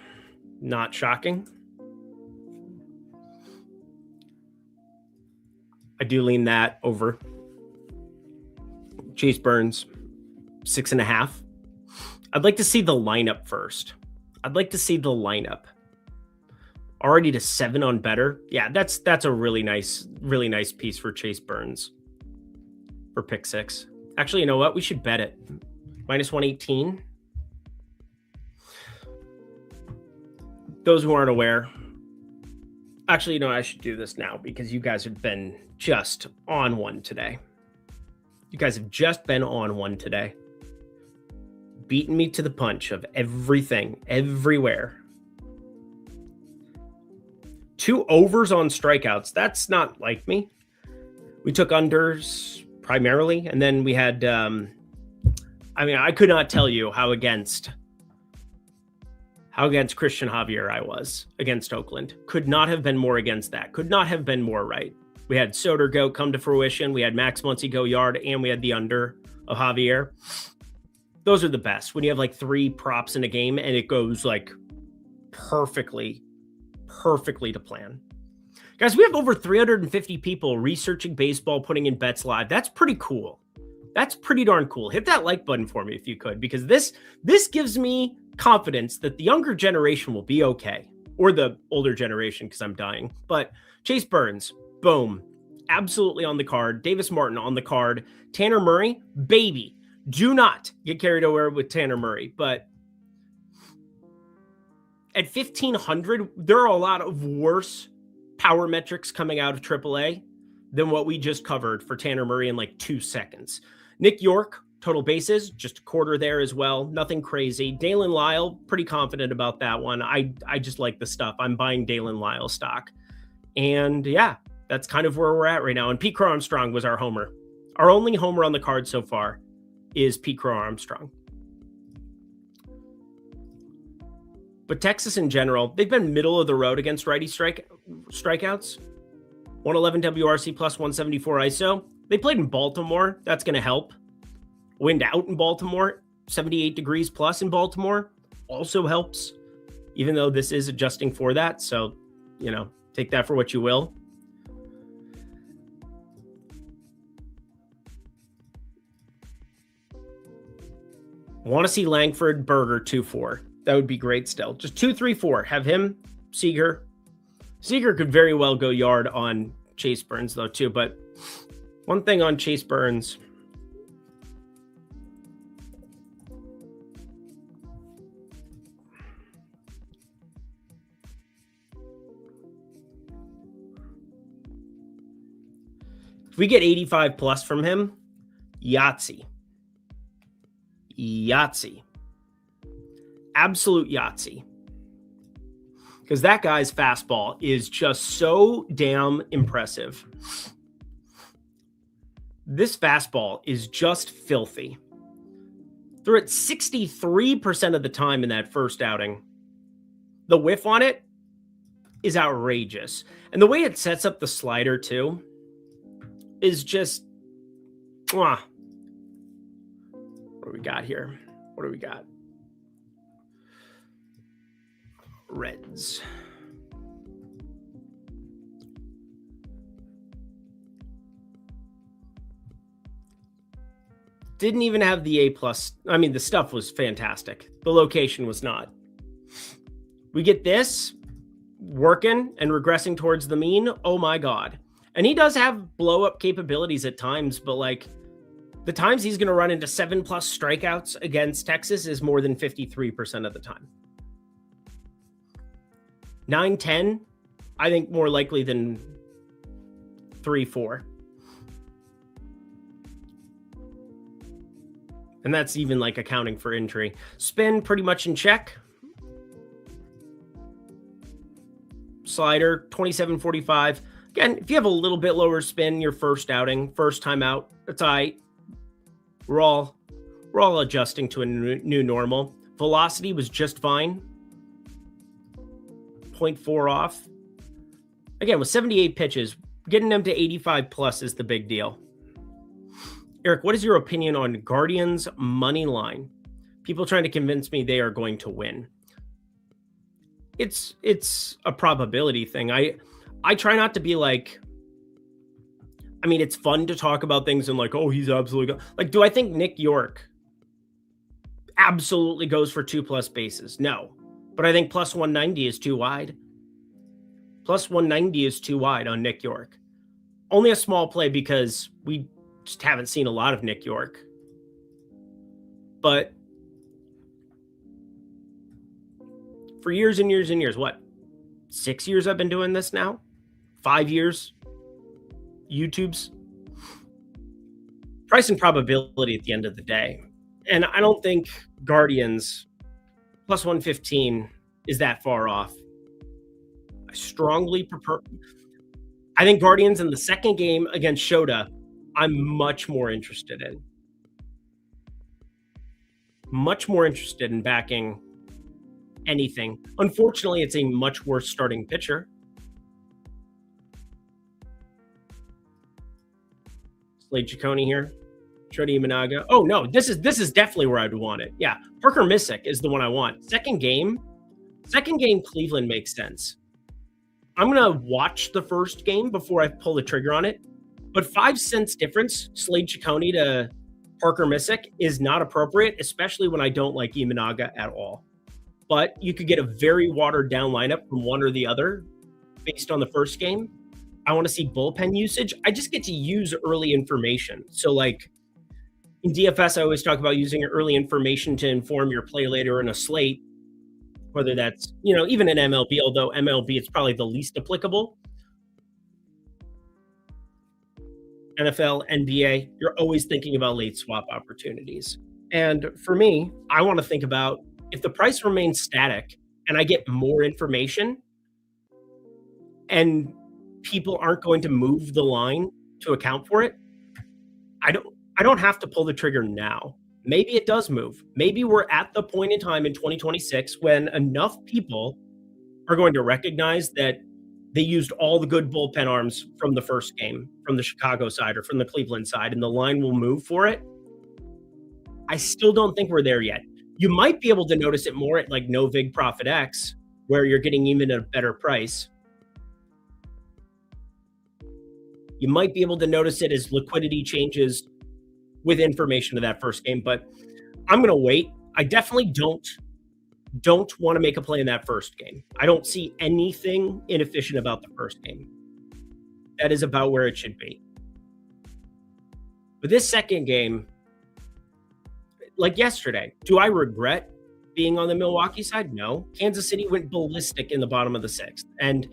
Not shocking. I do lean that over. Chase Burns, 6.5. I'd like to see the lineup first. Already to 7 on better. Yeah, that's a really nice piece for Chase Burns for pick 6. Actually, you know what? We should bet it. -118. Those who aren't aware, actually, you know, I should do this now because you guys have been just on one today. Beating me to the punch of everything, everywhere. 2 overs on strikeouts. That's not like me. We took unders primarily, and then we had, I could not tell you how against Christian Javier I was against Oakland. Could not have been more against that. Could not have been more right. We had Soder go come to fruition. We had Max Muncy go yard, and we had the under of Javier. Those are the best. When you have like 3 props in a game and it goes like perfectly to plan. Guys, we have over 350 people researching baseball, putting in bets live. That's pretty cool. That's pretty darn cool. Hit that like button for me if you could, because this gives me confidence that the younger generation will be okay, or the older generation because I'm dying. But Chase Burns, boom, absolutely on the card. Davis Martin on the card. Tanner Murray, baby. Do not get carried away with Tanner Murray, but at 1,500, there are a lot of worse power metrics coming out of AAA than what we just covered for Tanner Murray in like 2 seconds. Nick York, total bases, just a quarter there as well. Nothing crazy. Dalen Lyle, pretty confident about that one. I just like the stuff. I'm buying Dalen Lyle stock. And yeah, that's kind of where we're at right now. And Pete Crow Armstrong was our homer. Our only homer on the card so far is Pete Crow Armstrong. But Texas in general, they've been middle of the road against righty strikeouts. 111 WRC plus 174 ISO. They played in Baltimore. That's going to help. Wind out in Baltimore. 78 degrees plus in Baltimore also helps, even though this is adjusting for that. So, you know, take that for what you will. Want to see Langford, Berger, 2-4. That would be great still. Just 2-3-4. Have him, Seager. Seager could very well go yard on Chase Burns, though, too. But one thing on Chase Burns. If we get 85 plus from him, Yahtzee. Absolute Yahtzee. Because that guy's fastball is just so damn impressive. This fastball is just filthy. Threw it 63% of the time in that first outing. The whiff on it is outrageous. And the way it sets up the slider, too, is just... What do we got here? What do we got? Reds. Didn't even have the A+. I mean, the stuff was fantastic. The location was not. We get this working and regressing towards the mean. Oh my God. And he does have blow up capabilities at times, but like the times he's going to run into 7+ strikeouts against Texas is more than 53% of the time. 9-10, I think more likely than 3-4. And that's even like accounting for injury. Spin pretty much in check. Slider, 27-45. Again, if you have a little bit lower spin your first outing, first time out, that's all right. We're all adjusting to a new normal. Velocity was just fine. 0.4 off. Again, with 78 pitches, getting them to 85 plus is the big deal. Eric, what is your opinion on Guardians money line? People trying to convince me they are going to win. It's a probability thing. I try not to be like I mean, it's fun to talk about things and like, oh, he's absolutely like, do I think Nick York absolutely goes for 2+ bases? No. But I think plus 190 is too wide. Plus 190 is too wide on Nick York. Only a small play because we just haven't seen a lot of Nick York. But for years and years and years, what? 6 years I've been doing this now? 5 years? YouTube's price and probability at the end of the day. And I don't think Guardians plus 115 is that far off. I strongly prefer. I think Guardians in the second game against Shota, I'm much more interested in. Much more interested in backing anything. Unfortunately, it's a much worse starting pitcher. Slade Ciccone here. Shota Imanaga. Oh no, this is definitely where I'd want it. Yeah, Parker Missick is the one I want. Second game Cleveland makes sense. I'm gonna watch the first game before I pull the trigger on it. But 5 cents difference, Slade Ciccone to Parker Missick, is not appropriate, especially when I don't like Imanaga at all. But you could get a very watered down lineup from one or the other based on the first game. I want to see bullpen usage. I just get to use early information. So like in DFS, I always talk about using early information to inform your play later in a slate, whether that's, even in MLB, although MLB, it's probably the least applicable. NFL, NBA, you're always thinking about late swap opportunities. And for me, I want to think about if the price remains static and I get more information and people aren't going to move the line to account for it, I don't have to pull the trigger now. Maybe it does move. Maybe we're at the point in time in 2026 when enough people are going to recognize that they used all the good bullpen arms from the first game, from the Chicago side or from the Cleveland side, and the line will move for it. I still don't think we're there yet. You might be able to notice it more at like No Vig Profit X, where you're getting even a better price. You might be able to notice it as liquidity changes with information of that first game, but I'm going to wait. I definitely don't want to make a play in that first game. I don't see anything inefficient about the first game. That is about where it should be. But this second game, like yesterday, do I regret being on the Milwaukee side? No. Kansas City went ballistic in the bottom of the 6th, and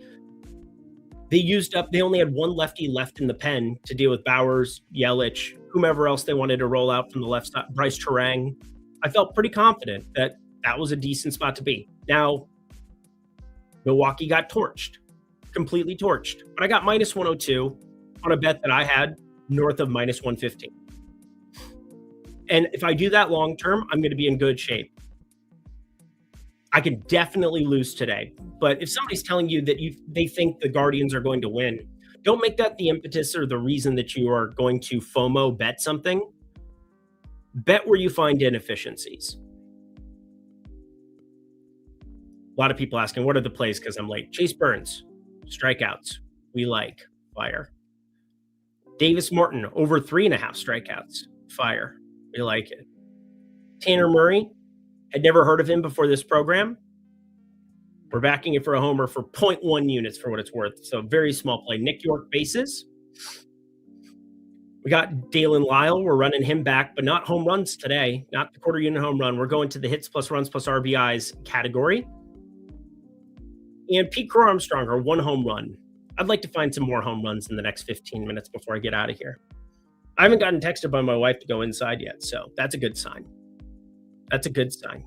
they only had one lefty left in the pen to deal with Bowers, Yelich, whomever else they wanted to roll out from the left side, Bryce Terang. I felt pretty confident that was a decent spot to be. Now, Milwaukee got torched, completely torched. But I got minus 102 on a bet that I had north of minus 115. And if I do that long term, I'm going to be in good shape. I could definitely lose today. But if somebody's telling you that they think the Guardians are going to win, don't make that the impetus or the reason that you are going to FOMO bet something. Bet where you find inefficiencies. A lot of people asking, what are the plays because I'm late? Chase Burns, strikeouts. We like. Fire. Davis Morton, over 3.5 strikeouts. Fire. We like it. Tanner Murray, had never heard of him before this program. We're backing it for a homer for 0.1 units for what it's worth. So very small play. Nick York bases. We got Dalen Lyle. We're running him back, but not home runs today. Not the quarter unit home run. We're going to the hits plus runs plus RBIs category. And Pete Crow Armstrong, or 1 home run. I'd like to find some more home runs in the next 15 minutes before I get out of here. I haven't gotten texted by my wife to go inside yet, so that's a good sign. That's a good sign.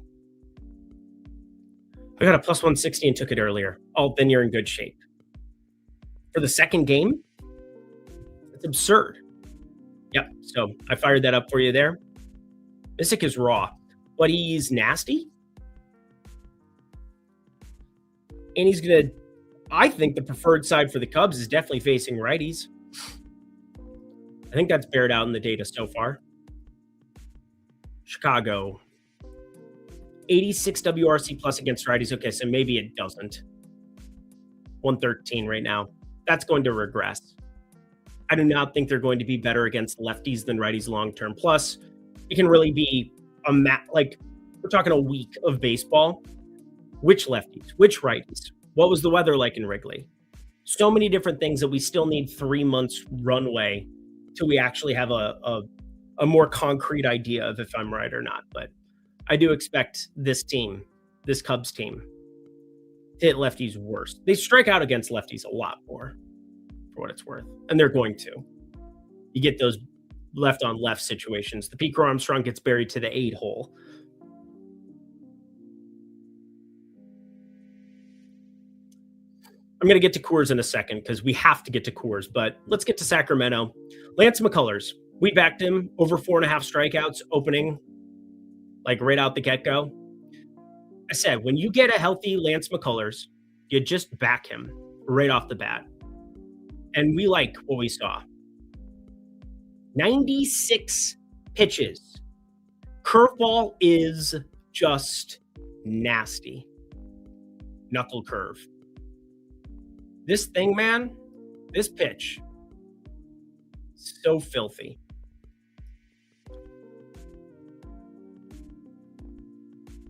I got a plus 160 and took it earlier. Oh, then you're in good shape. For the second game, it's absurd. Yep, so I fired that up for you there. Missick is raw, but he's nasty. And he's going to, I think the preferred side for the Cubs is definitely facing righties. I think that's bared out in the data so far. Chicago, 86 WRC plus against righties. Okay, so maybe it doesn't. 113 right now. That's going to regress. I do not think they're going to be better against lefties than righties long-term. Plus, it can really be like we're talking a week of baseball. Which lefties, which righties? What was the weather like in Wrigley? So many different things that we still need 3 months runway till we actually have a more concrete idea of if I'm right or not. But I do expect this team, this Cubs team, to hit lefties worse. They strike out against lefties a lot more, for what it's worth, and they're going to. You get those left on left situations. The Pico Armstrong gets buried to the 8 hole. I'm going to get to Coors in a second because we have to get to Coors, but let's get to Sacramento. Lance McCullers, we backed him over 4.5 strikeouts opening, like right out the get-go. I said, when you get a healthy Lance McCullers, you just back him right off the bat. And we like what we saw. 96 pitches. Curveball is just nasty. Knuckle curve. This thing, man, this pitch, so filthy.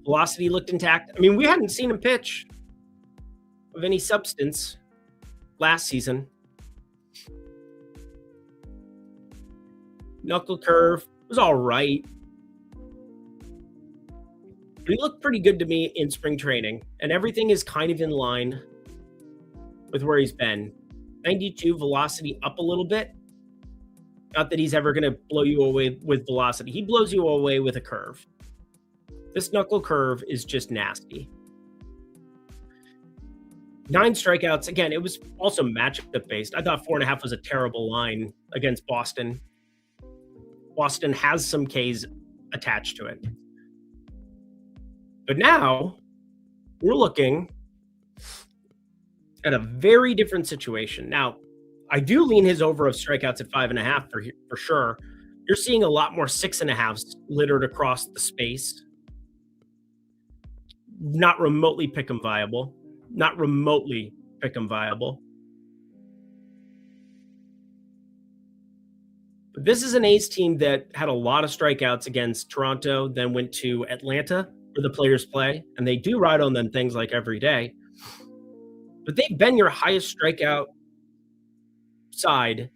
Velocity looked intact. I mean, we hadn't seen him pitch of any substance last season. Knuckle curve was all right. But he looked pretty good to me in spring training, and everything is kind of in line with where he's been. 92 velocity up a little bit. Not that he's ever going to blow you away with velocity. He blows you away with a curve. This knuckle curve is just nasty. 9 strikeouts. Again, it was also matchup based. I thought 4.5 was a terrible line against Boston. Boston has some Ks attached to it. But now we're looking at a very different situation. Now, I do lean his over of strikeouts at 5.5 for sure. You're seeing a lot more 6.5s littered across the space. Not remotely pick 'em viable. Not remotely pick 'em viable. But this is an A's team that had a lot of strikeouts against Toronto, then went to Atlanta where the players play, and they do ride on them things like every day. But they've been your highest strikeout side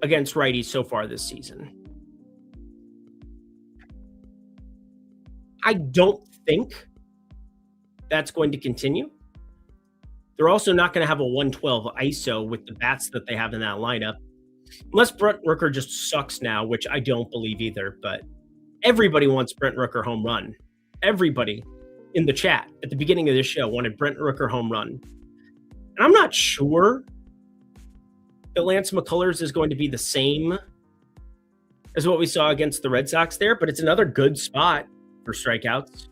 against righties so far this season. I don't think that's going to continue. They're also not going to have a 112 ISO with the bats that they have in that lineup. Unless Brent Rooker just sucks now, which I don't believe either. But everybody wants Brent Rooker home run. Everybody in the chat at the beginning of this show wanted Brent Rooker home run. And I'm not sure that Lance McCullers is going to be the same as what we saw against the Red Sox there, but it's another good spot for strikeouts.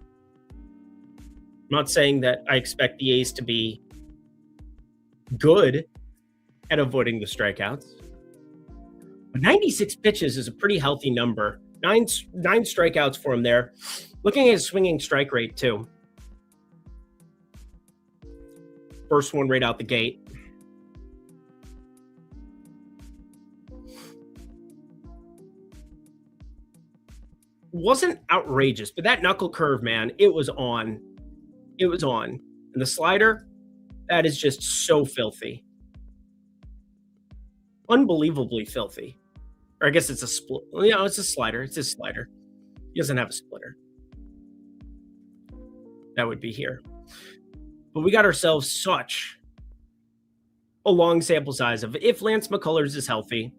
I'm not saying that I expect the A's to be good at avoiding the strikeouts. But 96 pitches is a pretty healthy number. Nine strikeouts for him there. Looking at his swinging strike rate, too. First one right out the gate. Wasn't outrageous, but that knuckle curve, man, it was on. It was on. And the slider, that is just so filthy. Unbelievably filthy. Or I guess it's a split. You know, it's a slider. It's a slider. He doesn't have a splitter. That would be here. But we got ourselves such a long sample size of if Lance McCullers is healthy,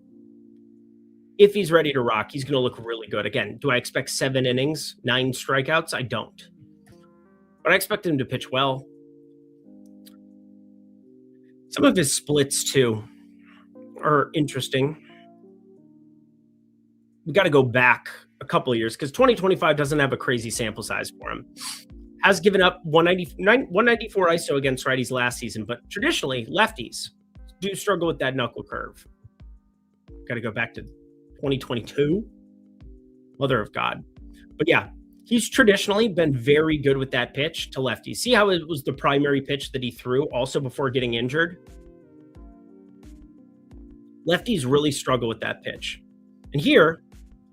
if he's ready to rock, he's going to look really good. Again, do I expect 7 innings, 9 strikeouts? I don't. But I expect him to pitch well. Some of his splits, too, are interesting. We got to go back a couple of years because 2025 doesn't have a crazy sample size for him. Has given up 194 ISO against righties last season, but traditionally, lefties do struggle with that knuckle curve. Got to go back to 2022. Mother of God. But yeah, he's traditionally been very good with that pitch to lefties. See how it was the primary pitch that he threw also before getting injured? Lefties really struggle with that pitch. And here,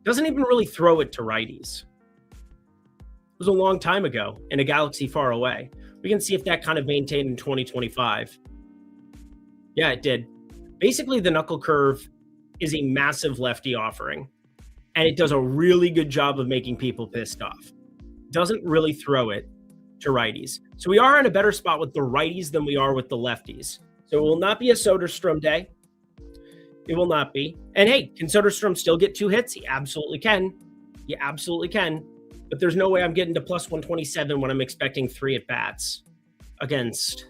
doesn't even really throw it to righties. It was a long time ago in a galaxy far away. We can see if that kind of maintained in 2025. Yeah, it did. Basically, the knuckle curve is a massive lefty offering, and it does a really good job of making people pissed off. Doesn't really throw it to righties. So we are in a better spot with the righties than we are with the lefties. So it will not be a Soderstrom day. It will not be. And hey, can Soderstrom still get 2 hits? He absolutely can. He absolutely can. But there's no way I'm getting to plus 127 when I'm expecting 3 at-bats against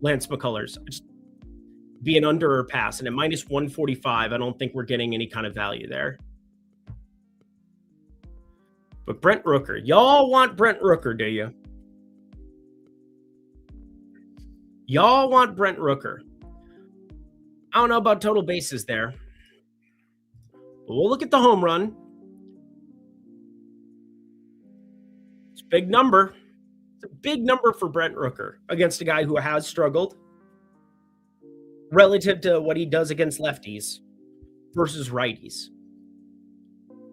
Lance McCullers. Just be an under or pass. And at minus 145, I don't think we're getting any kind of value there. But Brent Rooker. Y'all want Brent Rooker, do you? Y'all want Brent Rooker. I don't know about total bases there. But we'll look at the home run. It's a big number. It's a big number for Brent Rooker against a guy who has struggled relative to what he does against lefties versus righties.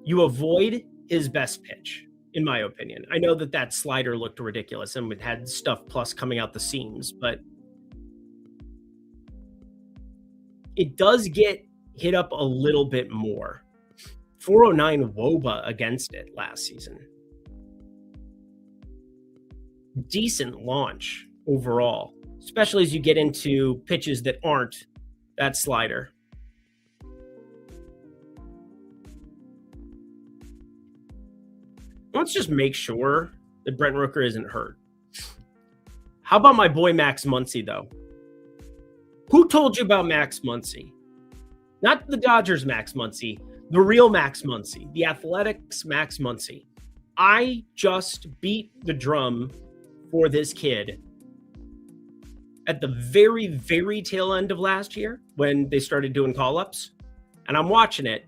You avoid his best pitch, in my opinion. I know that slider looked ridiculous and it had stuff plus coming out the seams, but it does get hit up a little bit more. 409 WOBA against it last season. Decent launch overall, especially as you get into pitches that aren't that slider. Let's just make sure that Brent Rooker isn't hurt. How about my boy Max Muncy, though? Who told you about Max Muncy? Not the Dodgers Max Muncy, the real Max Muncy, the Athletics Max Muncy. I just beat the drum for this kid at the very, very tail end of last year when they started doing call-ups. And I'm watching it,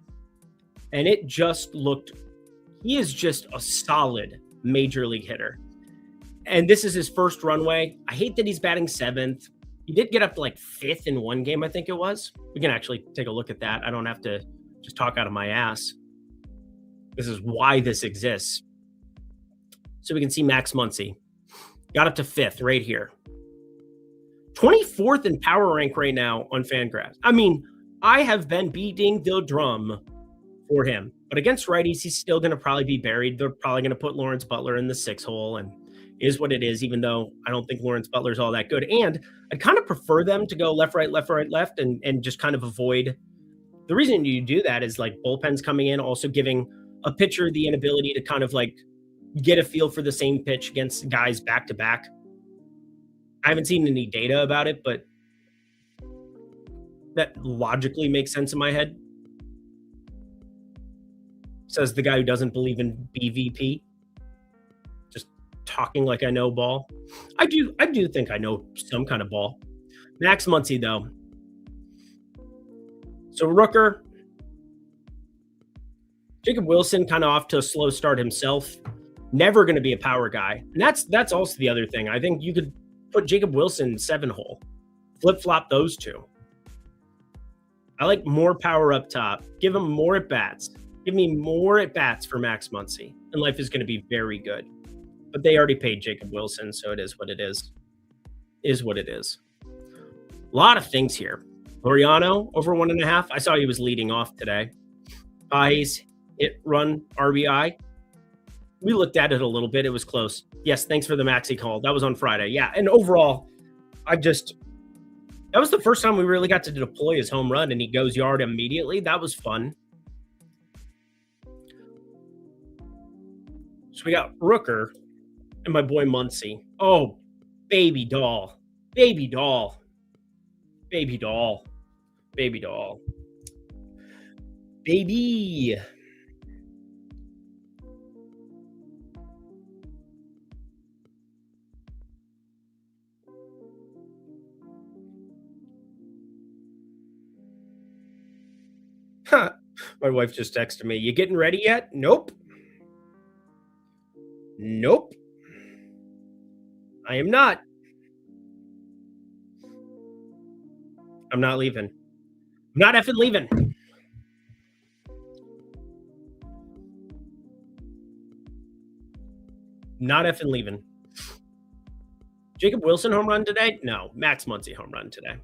and it just looked... He is just a solid major league hitter. And this is his first runway. I hate that he's batting 7th. He did get up to like 5th in one game, I think it was. We can actually take a look at that. I don't have to just talk out of my ass. This is why this exists. So we can see Max Muncy. Got up to 5th right here. 24th in power rank right now on Fangraphs. I mean, I have been beating the drum for him. But against righties, he's still going to probably be buried. They're probably going to put Lawrence Butler in the 6 hole, and is what it is, even though I don't think Lawrence Butler's all that good. And I'd kind of prefer them to go left, right, left, right, left, and just kind of avoid. The reason you do that is like bullpens coming in, also giving a pitcher the inability to kind of like get a feel for the same pitch against guys back to back. I haven't seen any data about it, but that logically makes sense in my head. Says the guy who doesn't believe in BVP. Just talking like I know ball. I do think I know some kind of ball. Max Muncy, though. So Rooker. Jacob Wilson kind of off to a slow start himself. Never going to be a power guy. And that's also the other thing. I think you could put Jacob Wilson in 7 hole. Flip-flop those two. I like more power up top. Give him more at-bats. Give me more at-bats for Max Muncy, and life is going to be very good. But they already paid Jacob Wilson, so it is what it is. Is what it is. A lot of things here. Laureano, over 1.5. I saw he was leading off today. He's hit, run, RBI. We looked at it a little bit. It was close. Yes, thanks for the Maxi call. That was on Friday. Yeah, and overall, that was the first time we really got to deploy his home run, and he goes yard immediately. That was fun. So we got Rooker and my boy Muncy. Oh, baby doll. Baby doll. Baby doll. Baby doll. Baby. Huh. My wife just texted me. You getting ready yet? Nope. Nope. I am not. I'm not leaving. Not effing leaving. Not effing leaving. Jacob Wilson home run today? No. Max Muncy home run today.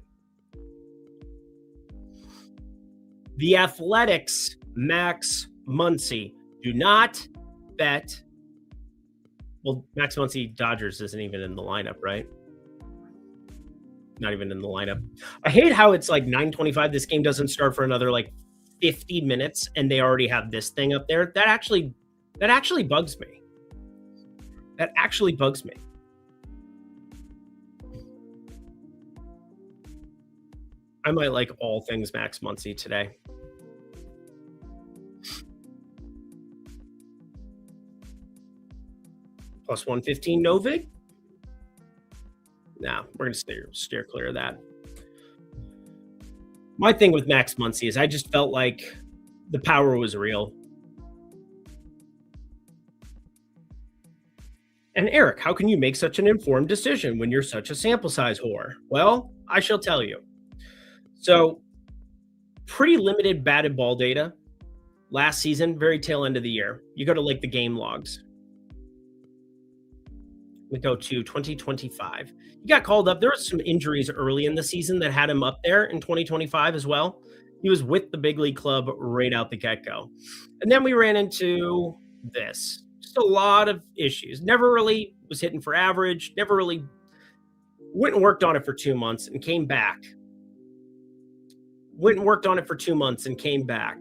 The Athletics, Max Muncy. Do not bet. Well, Max Muncy Dodgers isn't even in the lineup, right? Not even in the lineup. I hate how it's like 9:25. This game doesn't start for another like 50 minutes, and they already have this thing up there. That actually bugs me. That actually bugs me. I might like all things Max Muncy today. Plus 115 no vig? Nah, we're going to steer clear of that. My thing with Max Muncy is I just felt like the power was real. And Eric, how can you make such an informed decision when you're such a sample size whore? Well, I shall tell you. So, pretty limited batted ball data last season, very tail end of the year. You go to like the game logs. We go to 2025. He got called up. There were some injuries early in the season that had him up there in 2025 as well. He was with the big league club right out the get-go. And then we ran into this. Just a lot of issues. Never really was hitting for average. Never really went and worked on it for 2 months and came back. Went and worked on it for 2 months and came back.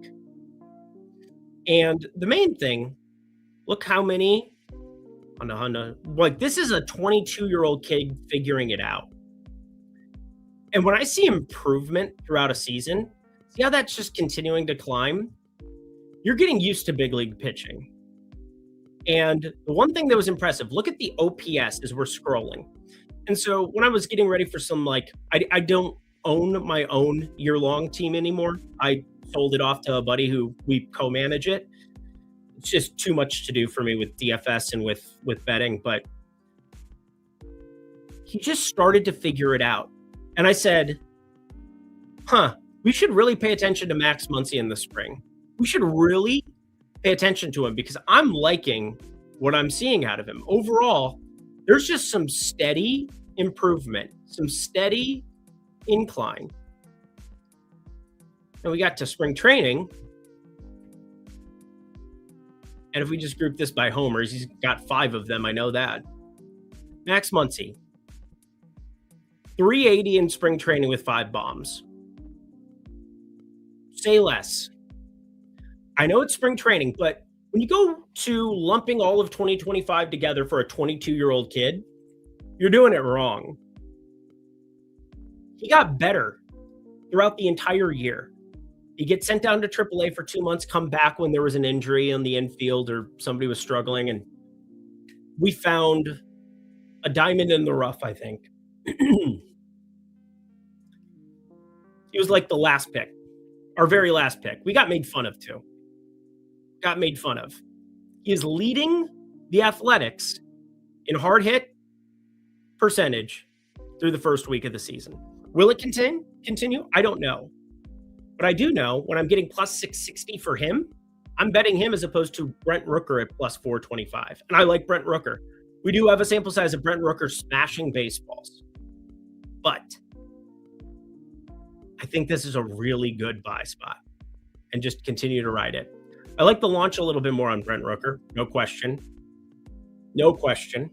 And the main thing, look how many like this is a 22-year-old kid figuring it out. And when I see improvement throughout a season, see how that's just continuing to climb? You're getting used to big league pitching. And the one thing that was impressive, look at the OPS as we're scrolling. And so when I was getting ready for some, like, I don't own my own year-long team anymore. I sold it off to a buddy who we co-manage it. It's just too much to do for me with DFS and with betting, but he just started to figure it out. And I said, we should really pay attention to Max Muncy in the spring. We should really pay attention to him because I'm liking what I'm seeing out of him. Overall, there's just some steady improvement, some steady incline. And we got to spring training. And if we just group this by homers, he's got 5 of them. I know that. Max Muncy, 380 in spring training with 5 bombs. Say less. I know it's spring training, but when you go to lumping all of 2025 together for a 22-year-old kid, you're doing it wrong. He got better throughout the entire year. He gets sent down to AAA for 2 months, come back when there was an injury on the infield or somebody was struggling, and we found a diamond in the rough, I think. He was like the last pick, our very last pick. We got made fun of, too. Got made fun of. He is leading the Athletics in hard hit percentage through the first week of the season. Will it continue? I don't know. But I do know when I'm getting plus 660 for him, I'm betting him as opposed to Brent Rooker at plus 425. And I like Brent Rooker. We do have a sample size of Brent Rooker smashing baseballs. But I think this is a really good buy spot and just continue to ride it. I like the launch a little bit more on Brent Rooker. No question. No question.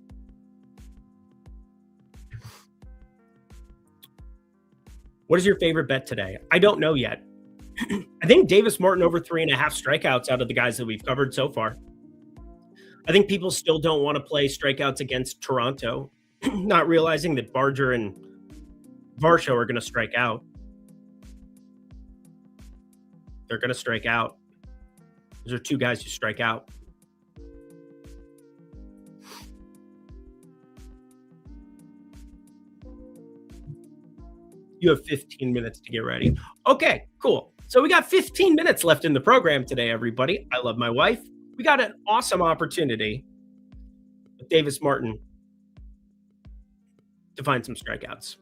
What is your favorite bet today? I don't know yet. I think Davis Martin over 3.5 strikeouts out of the guys that we've covered so far. I think people still don't want to play strikeouts against Toronto, not realizing that Barger and Varsho are going to strike out. They're going to strike out. Those are 2 guys who strike out. You have 15 minutes to get ready. Okay, cool. So we got 15 minutes left in the program today, everybody. I love my wife. We got an awesome opportunity with Davis Martin to find some strikeouts.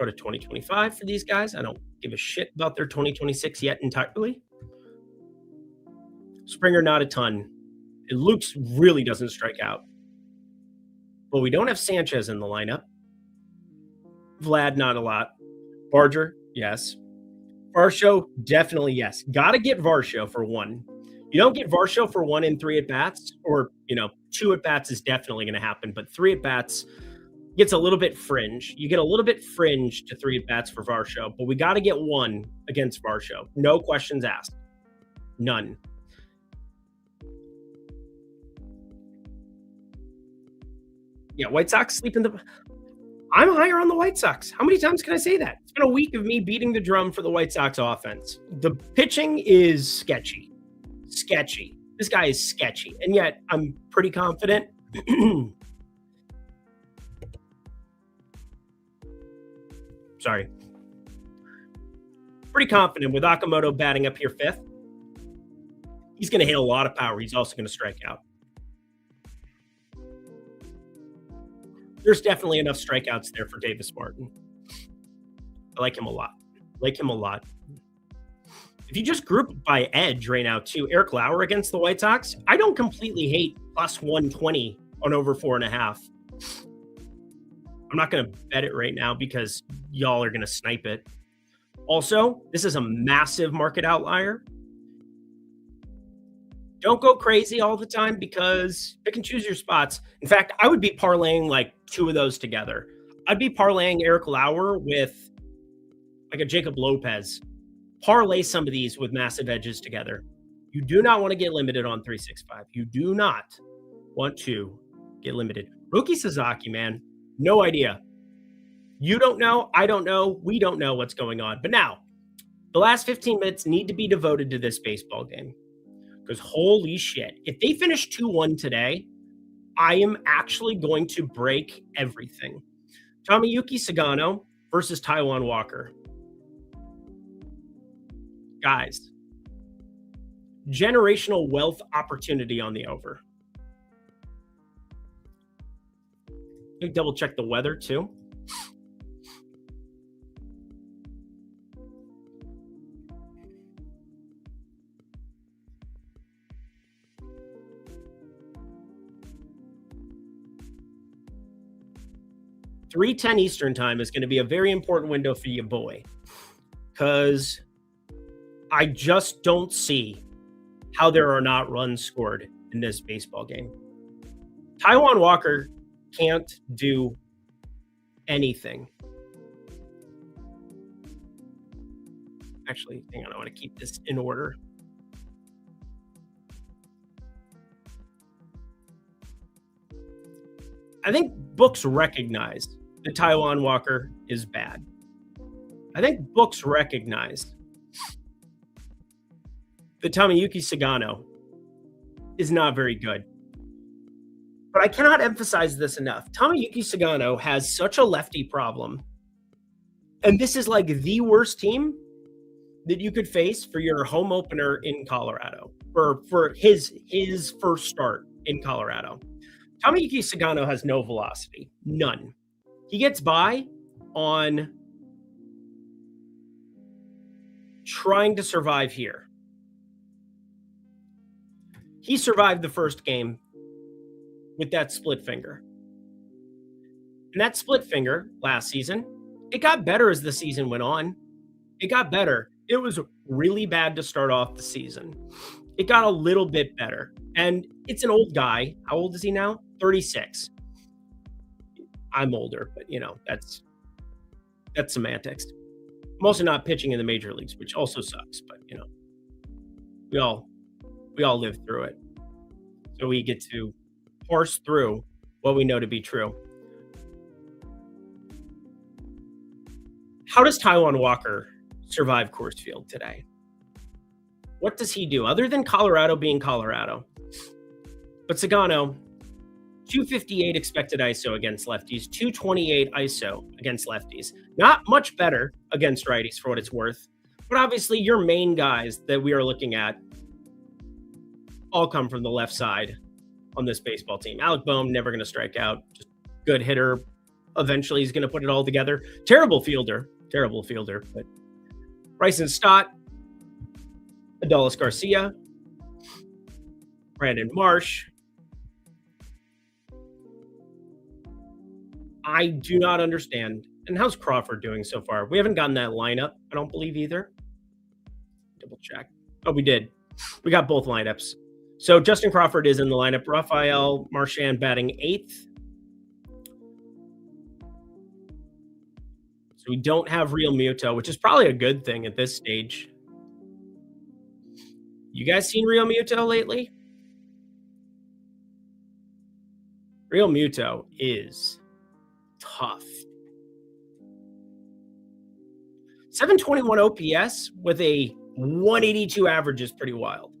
Go to 2025 for these guys. I don't give a shit about their 2026 yet entirely. Springer, not a ton. And Luke's really doesn't strike out. But we don't have Sanchez in the lineup. Vlad, not a lot. Barger, yes. Varsho, definitely yes. Got to get Varsho for one. You don't get Varsho for 1 in 3 at-bats, or, 2 at-bats is definitely going to happen, but 3 at-bats gets a little bit fringe. You get a little bit fringe to 3 at-bats for Varsho, but we got to get 1 against Varsho. No questions asked. None. Yeah, White Sox sleeping the... I'm higher on the White Sox. How many times can I say that? It's been a week of me beating the drum for the White Sox offense. The pitching is sketchy. Sketchy. This guy is sketchy. And yet, I'm pretty confident. Sorry. Pretty confident with Okamoto batting up here 5th. He's going to hit a lot of power. He's also going to strike out. There's definitely enough strikeouts there for Davis Martin. I like him a lot. If you just group by edge right now, too, Eric Lauer against the White Sox, I don't completely hate plus 120 on over 4.5. I'm not going to bet it right now because y'all are going to snipe it. Also, this is a massive market outlier. Don't go crazy all the time because pick and choose your spots. In fact, I would be parlaying like 2 of those together. I'd be parlaying Eric Lauer with like a Jacob Lopez. Parlay some of these with massive edges together. You do not want to get limited on 365. You do not want to get limited. Rookie Sasaki, man, no idea. You don't know. I don't know. We don't know what's going on. But now, the last 15 minutes need to be devoted to this baseball game. Because holy shit, if they finish 2-1 today, I am actually going to break everything. Tomoyuki Sagano versus Taijuan Walker. Guys, generational wealth opportunity on the over. Let me double check the weather too. $3:10 Eastern time is going to be a very important window for you, boy, because I just don't see how there are not runs scored in this baseball game. Taijuan Walker can't do anything. Actually, hang on, I want to keep this in order. I think books recognize that Taijuan Walker is bad. I think books recognize that Tomoyuki Sagano is not very good. But I cannot emphasize this enough. Tomoyuki Sagano has such a lefty problem. And this is like the worst team that you could face for your home opener in Colorado, or for his first start in Colorado. Tomoyuki Sagano has no velocity. None. He gets by on trying to survive here. He survived the first game with that split finger. And that split finger last season, it got better as the season went on. It got better. It was really bad to start off the season. It got a little bit better. And it's an old guy. How old is he now? 36. I'm older, but that's semantics. I'm also not pitching in the major leagues, which also sucks, but we all live through it. So we get to parse through what we know to be true. How does Taijuan Walker survive Coors Field today? What does he do other than Colorado being Colorado? But Sagano, 258 expected ISO against lefties, 228 ISO against lefties. Not much better against righties for what it's worth. But obviously your main guys that we are looking at all come from the left side on this baseball team. Alec Boehm, never going to strike out. Just good hitter, Eventually, he's going to put it all together. Terrible fielder. But Bryson Stott, Adolis Garcia, Brandon Marsh. I do not understand. And how's Crawford doing so far? We haven't gotten that lineup, I don't believe either. Double check. Oh, we did. We got both lineups. So Justin Crawford is in the lineup. Rafael Marchand batting 8th. So we don't have Real Muto, which is probably a good thing at this stage. You guys seen Real Muto lately? Real Muto is tough. 721 OPS with a 182 average is pretty wild.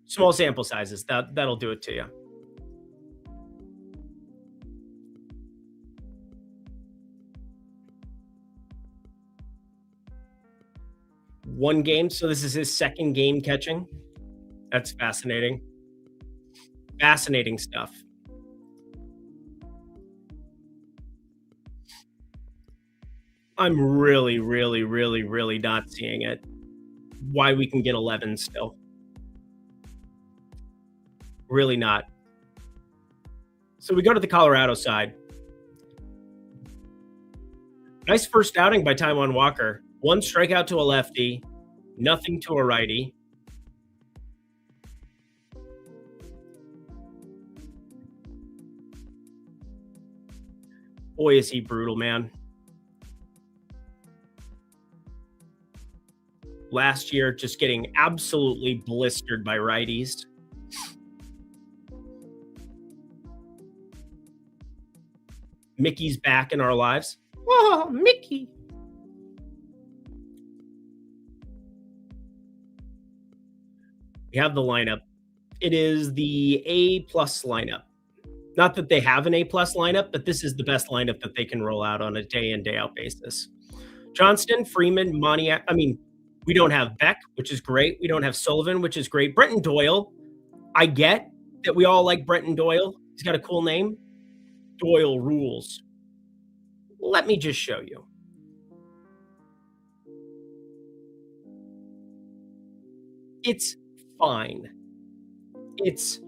Small sample sizes, that'll do it to you. One game, so this is his second game catching. That's fascinating. Fascinating stuff. I'm really not seeing it. Why we can get 11 still. Really not. So we go to the Colorado side. Nice first outing by Taijuan Walker. 1 strikeout to a lefty, nothing to a righty. Boy, is he brutal, man. Last year, just getting absolutely blistered by righties. Mickey's back in our lives. Oh, Mickey. We have the lineup. It is the A+ lineup. Not that they have an A+ lineup, but this is the best lineup that they can roll out on a day in, day out basis. Johnston, Freeman, Moniak. I mean, we don't have Beck, which is great. We don't have Sullivan, which is great. Brenton Doyle. I get that we all like Brenton Doyle. He's got a cool name. Doyle rules. Let me just show you. It's fine. It's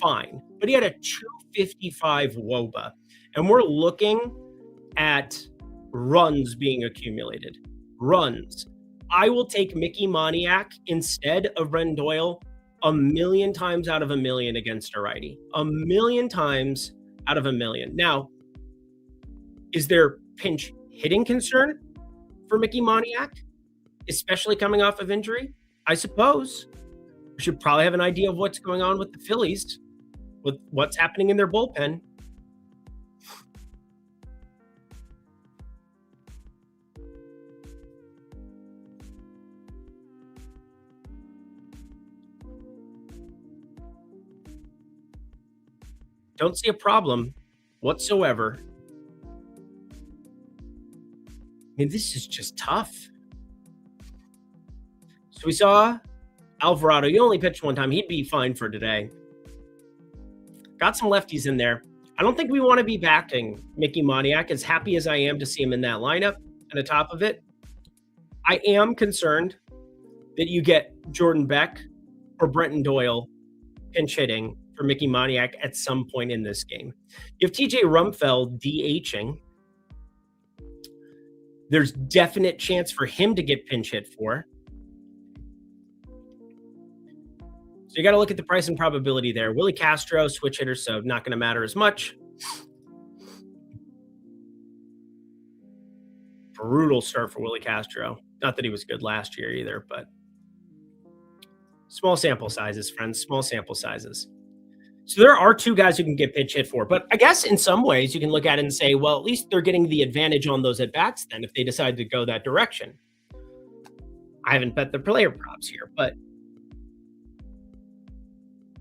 fine. But he had a 255 WOBA. And we're looking at runs being accumulated. Runs. I will take Mickey Moniak instead of Brenton Doyle 1,000,000 times out of 1,000,000 against a righty. 1,000,000 times out of 1,000,000. Now, is there pinch hitting concern for Mickey Moniak, especially coming off of injury? I suppose. We should probably have an idea of what's going on with the Phillies, with what's happening in their bullpen. Don't see a problem whatsoever. I mean, this is just tough. So we saw Alvarado. He only pitched one time. He'd be fine for today. Got some lefties in there. I don't think we want to be backing Mickey Moniak, as happy as I am to see him in that lineup and atop of it. I am concerned that you get Jordan Beck or Brenton Doyle pinch hitting for Mickey Moniak at some point in this game. You have TJ Rumfeld DHing. There's definite chance for him to get pinch hit for. So you got to look at the price and probability there. Willie Castro, switch hitter, so not going to matter as much. Brutal start for Willie Castro. Not that he was good last year either, but small sample sizes, friends, small sample sizes. So there are 2 guys who can get pitch hit for, but I guess in some ways you can look at it and say, well, at least they're getting the advantage on those at-bats then if they decide to go that direction. I haven't bet the player props here, but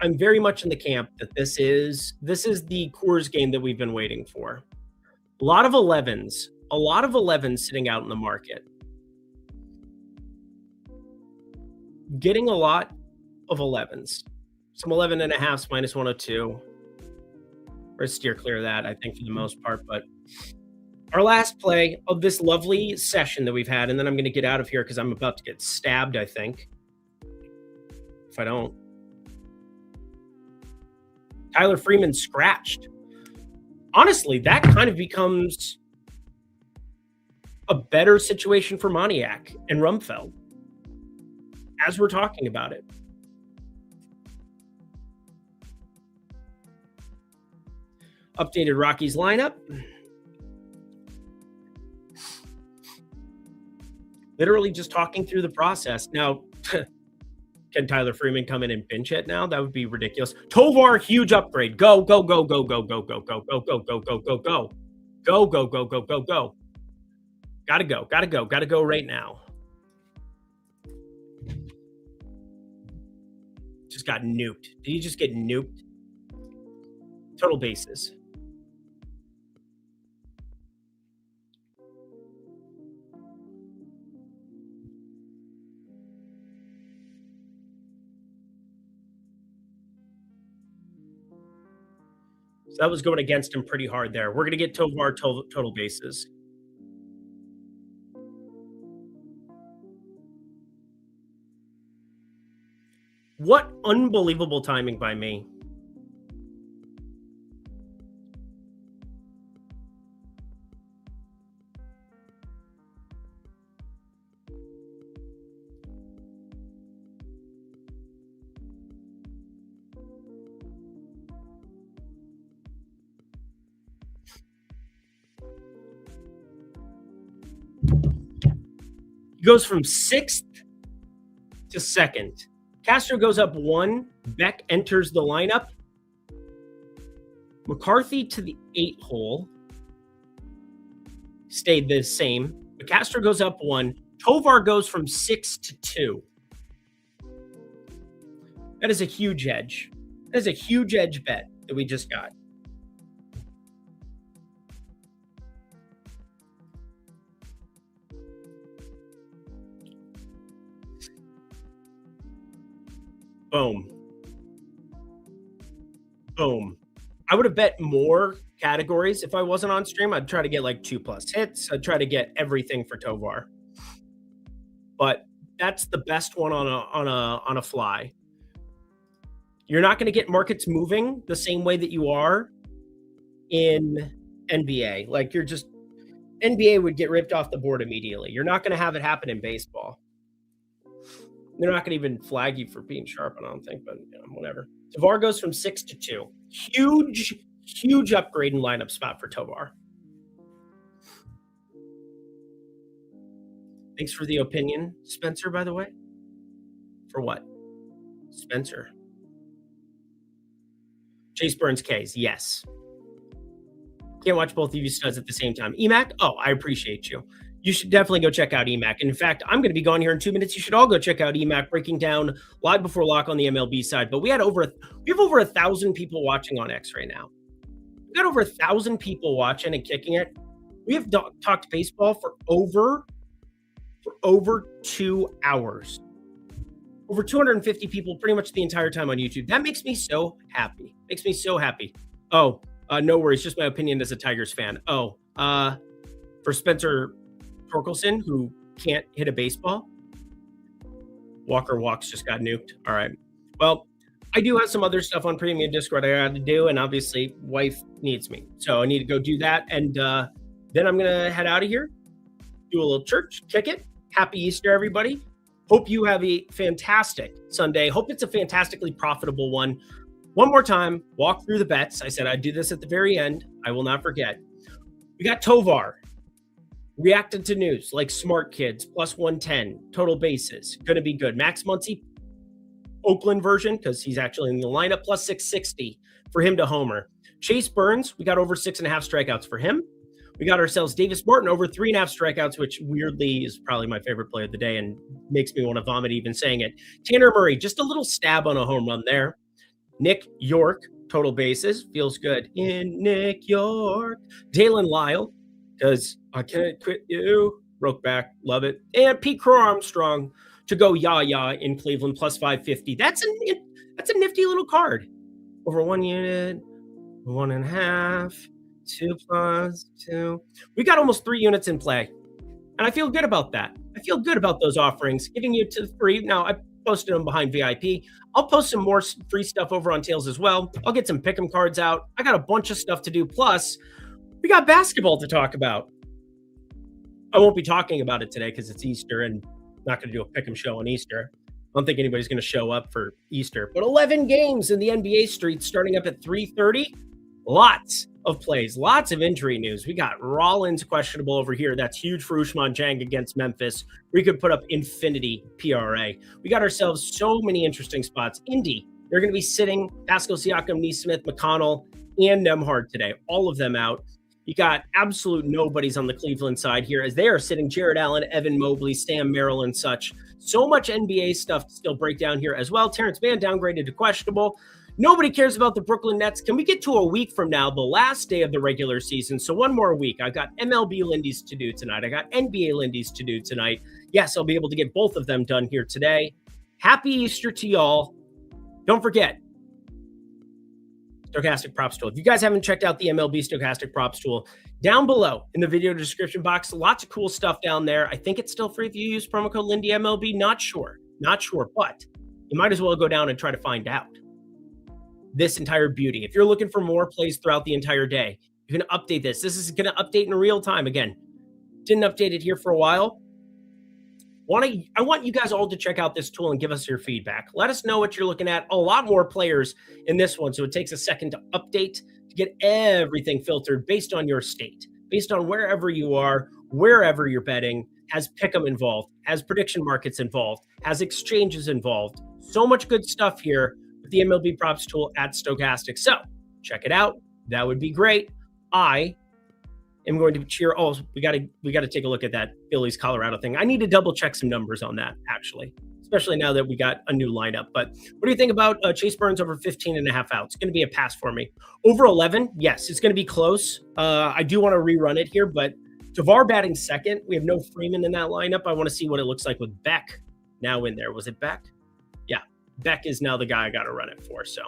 I'm very much in the camp that this is the Coors game that we've been waiting for. A lot of 11s sitting out in the market. Getting a lot of 11s. Some 11.5s minus 102. Or steer clear of that, I think, for the most part. But our last play of this lovely session that we've had, and then I'm going to get out of here because I'm about to get stabbed, I think. If I don't. Tyler Freeman scratched. Honestly, that kind of becomes a better situation for Moniak and Rumfeld as we're talking about it. Updated Rockies lineup. Literally just talking through the process. Now, can Tyler Freeman come in and pinch it now? That would be ridiculous. Tovar, huge upgrade. Go, go, go, go, go, go, go, go, go, go, go, go, go, go. Go, go, go, go, go, go. Gotta go, gotta go, gotta go right now. Just got nuked. Did he just get nuked? Total bases. So that was going against him pretty hard there. We're going to get Tovar total bases. What unbelievable timing by me. He goes from 6th to 2nd. Castro goes up 1. Beck enters the lineup. McCarthy to the 8 hole. Stayed the same. But Castro goes up 1. Tovar goes from 6 to 2. That is a huge edge. That is a huge edge bet that we just got. Boom. Boom. I would have bet more categories if I wasn't on stream. I'd try to get like 2+ hits. I'd try to get everything for Tovar. But that's the best one on a fly. You're not going to get markets moving the same way that you are in NBA. Like NBA would get ripped off the board immediately. You're not going to have it happen in baseball. They're not going to even flag you for being sharp, I don't think, but whatever. Tovar goes from 6 to 2. Huge upgrade in lineup spot for Tovar. Thanks for the opinion, Spencer, by the way. For what? Spencer. Chase Burns K's, yes. Can't watch both of you studs at the same time. EMAC, I appreciate you. You should definitely go check out EMAC. And in fact, I'm going to be gone here in 2 minutes. You should all go check out EMAC, breaking down live before lock on the MLB side. But we have over 1,000 people watching on X right now. We got over 1,000 people watching and kicking it. We have talked baseball for over 2 hours. Over 250 people pretty much the entire time on YouTube. That makes me so happy. Makes me so happy. No worries. Just my opinion as a Tigers fan. For Spencer Torkelson, who can't hit a baseball, Walker Walks just got nuked. All right. Well, I do have some other stuff on Premium Discord I got to do, and obviously wife needs me. So I need to go do that. And then I'm going to head out of here, do a little church, kick it. Happy Easter, everybody. Hope you have a fantastic Sunday. Hope it's a fantastically profitable one. One more time, walk through the bets. I said I'd do this at the very end. I will not forget. We got Tovar. Reacted to news like Smart Kids, plus 110. Total bases. Going to be good. Max Muncy, Oakland version, because he's actually in the lineup, plus 660 for him to homer. Chase Burns, we got over 6.5 strikeouts for him. We got ourselves Davis Martin over 3.5 strikeouts, which weirdly is probably my favorite play of the day and makes me want to vomit even saying it. Tanner Murray, just a little stab on a home run there. Nick York, total bases, feels good. In Nick York. Dalen Lyle, because I can't quit you. Broke back, love it. And Pete Crow Armstrong to go yah in Cleveland, plus 550. That's a nifty little card. Over 1 unit. 1.5, 2 plus 2. We got almost 3 units in play, and I feel good about that. I feel good about those offerings, giving you to free. Now, I posted them behind VIP. I'll post some more free stuff over on Tails as well. I'll get some pick'em cards out. I got a bunch of stuff to do. Plus, we got basketball to talk about. I won't be talking about it today because it's Easter and not going to do a pick'em show on Easter. I don't think anybody's going to show up for Easter. But 11 games in the NBA street starting up at 3:30. Lots of plays, lots of injury news. We got Rollins questionable over here. That's huge for Usman Jang against Memphis. We could put up infinity PRA. We got ourselves so many interesting spots. Indy, they're going to be sitting Pascal Siakam, Neesmith, McConnell, and Nemhard today. All of them out. You got absolute nobodies on the Cleveland side here as they are sitting Jared Allen, Evan Mobley, Sam Merrill, and such. So much NBA stuff to still break down here as well. Terrence Mann downgraded to questionable. Nobody cares about the Brooklyn Nets. Can we get to a week from now, the last day of the regular season? So one more week. I got MLB Lindy's to do tonight. I got NBA Lindy's to do tonight. Yes, I'll be able to get both of them done here today. Happy Easter to y'all. Don't forget, Stochastic Props Tool. If you guys haven't checked out the MLB Stochastic Props Tool, down below in the video description box, lots of cool stuff down there. I think it's still free if you use promo code Lindy MLB. Not sure, but you might as well go down and try to find out this entire beauty. If you're looking for more plays throughout the entire day, you can update this. This is going to update in real time. Again, didn't update it here for a while. I want you guys all to check out this tool and give us your feedback. Let us know what you're looking at. A lot more players in this one, so it takes a second to update to get everything filtered based on your state, based on wherever you are, wherever you're betting, has pick'em involved, has prediction markets involved, has exchanges involved. So much good stuff here with the MLB Props Tool at Stochastic. So check it out. That would be great. I am going to cheer. Oh, we got to take a look at that Phillies Colorado thing. I need to double check some numbers on that, actually, especially now that we got a new lineup. But what do you think about Chase Burns over 15.5 outs? It's going to be a pass for me. Over 11, yes, it's going to be close. I do want to rerun it here, but Tavar batting second. We have no Freeman in that lineup. I want to see what it looks like with Beck now in there. Was it Beck? Yeah, Beck is now the guy I got to run it for. So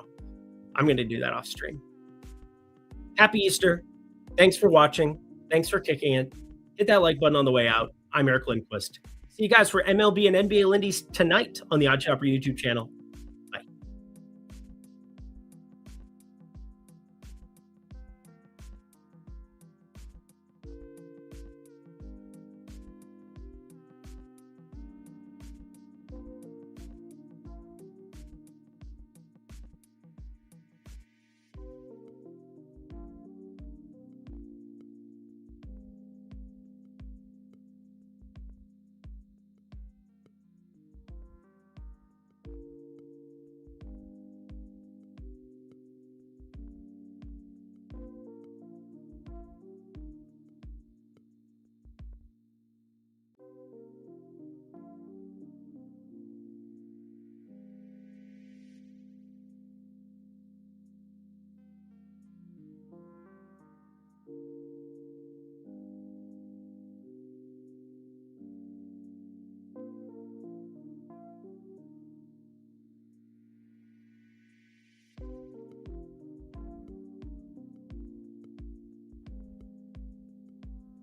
I'm going to do that off stream. Happy Easter. Thanks for watching. Thanks for kicking it. Hit that like button on the way out. I'm Eric Lindquist. See you guys for MLB and NBA Lindy's tonight on the Odd Shopper YouTube channel.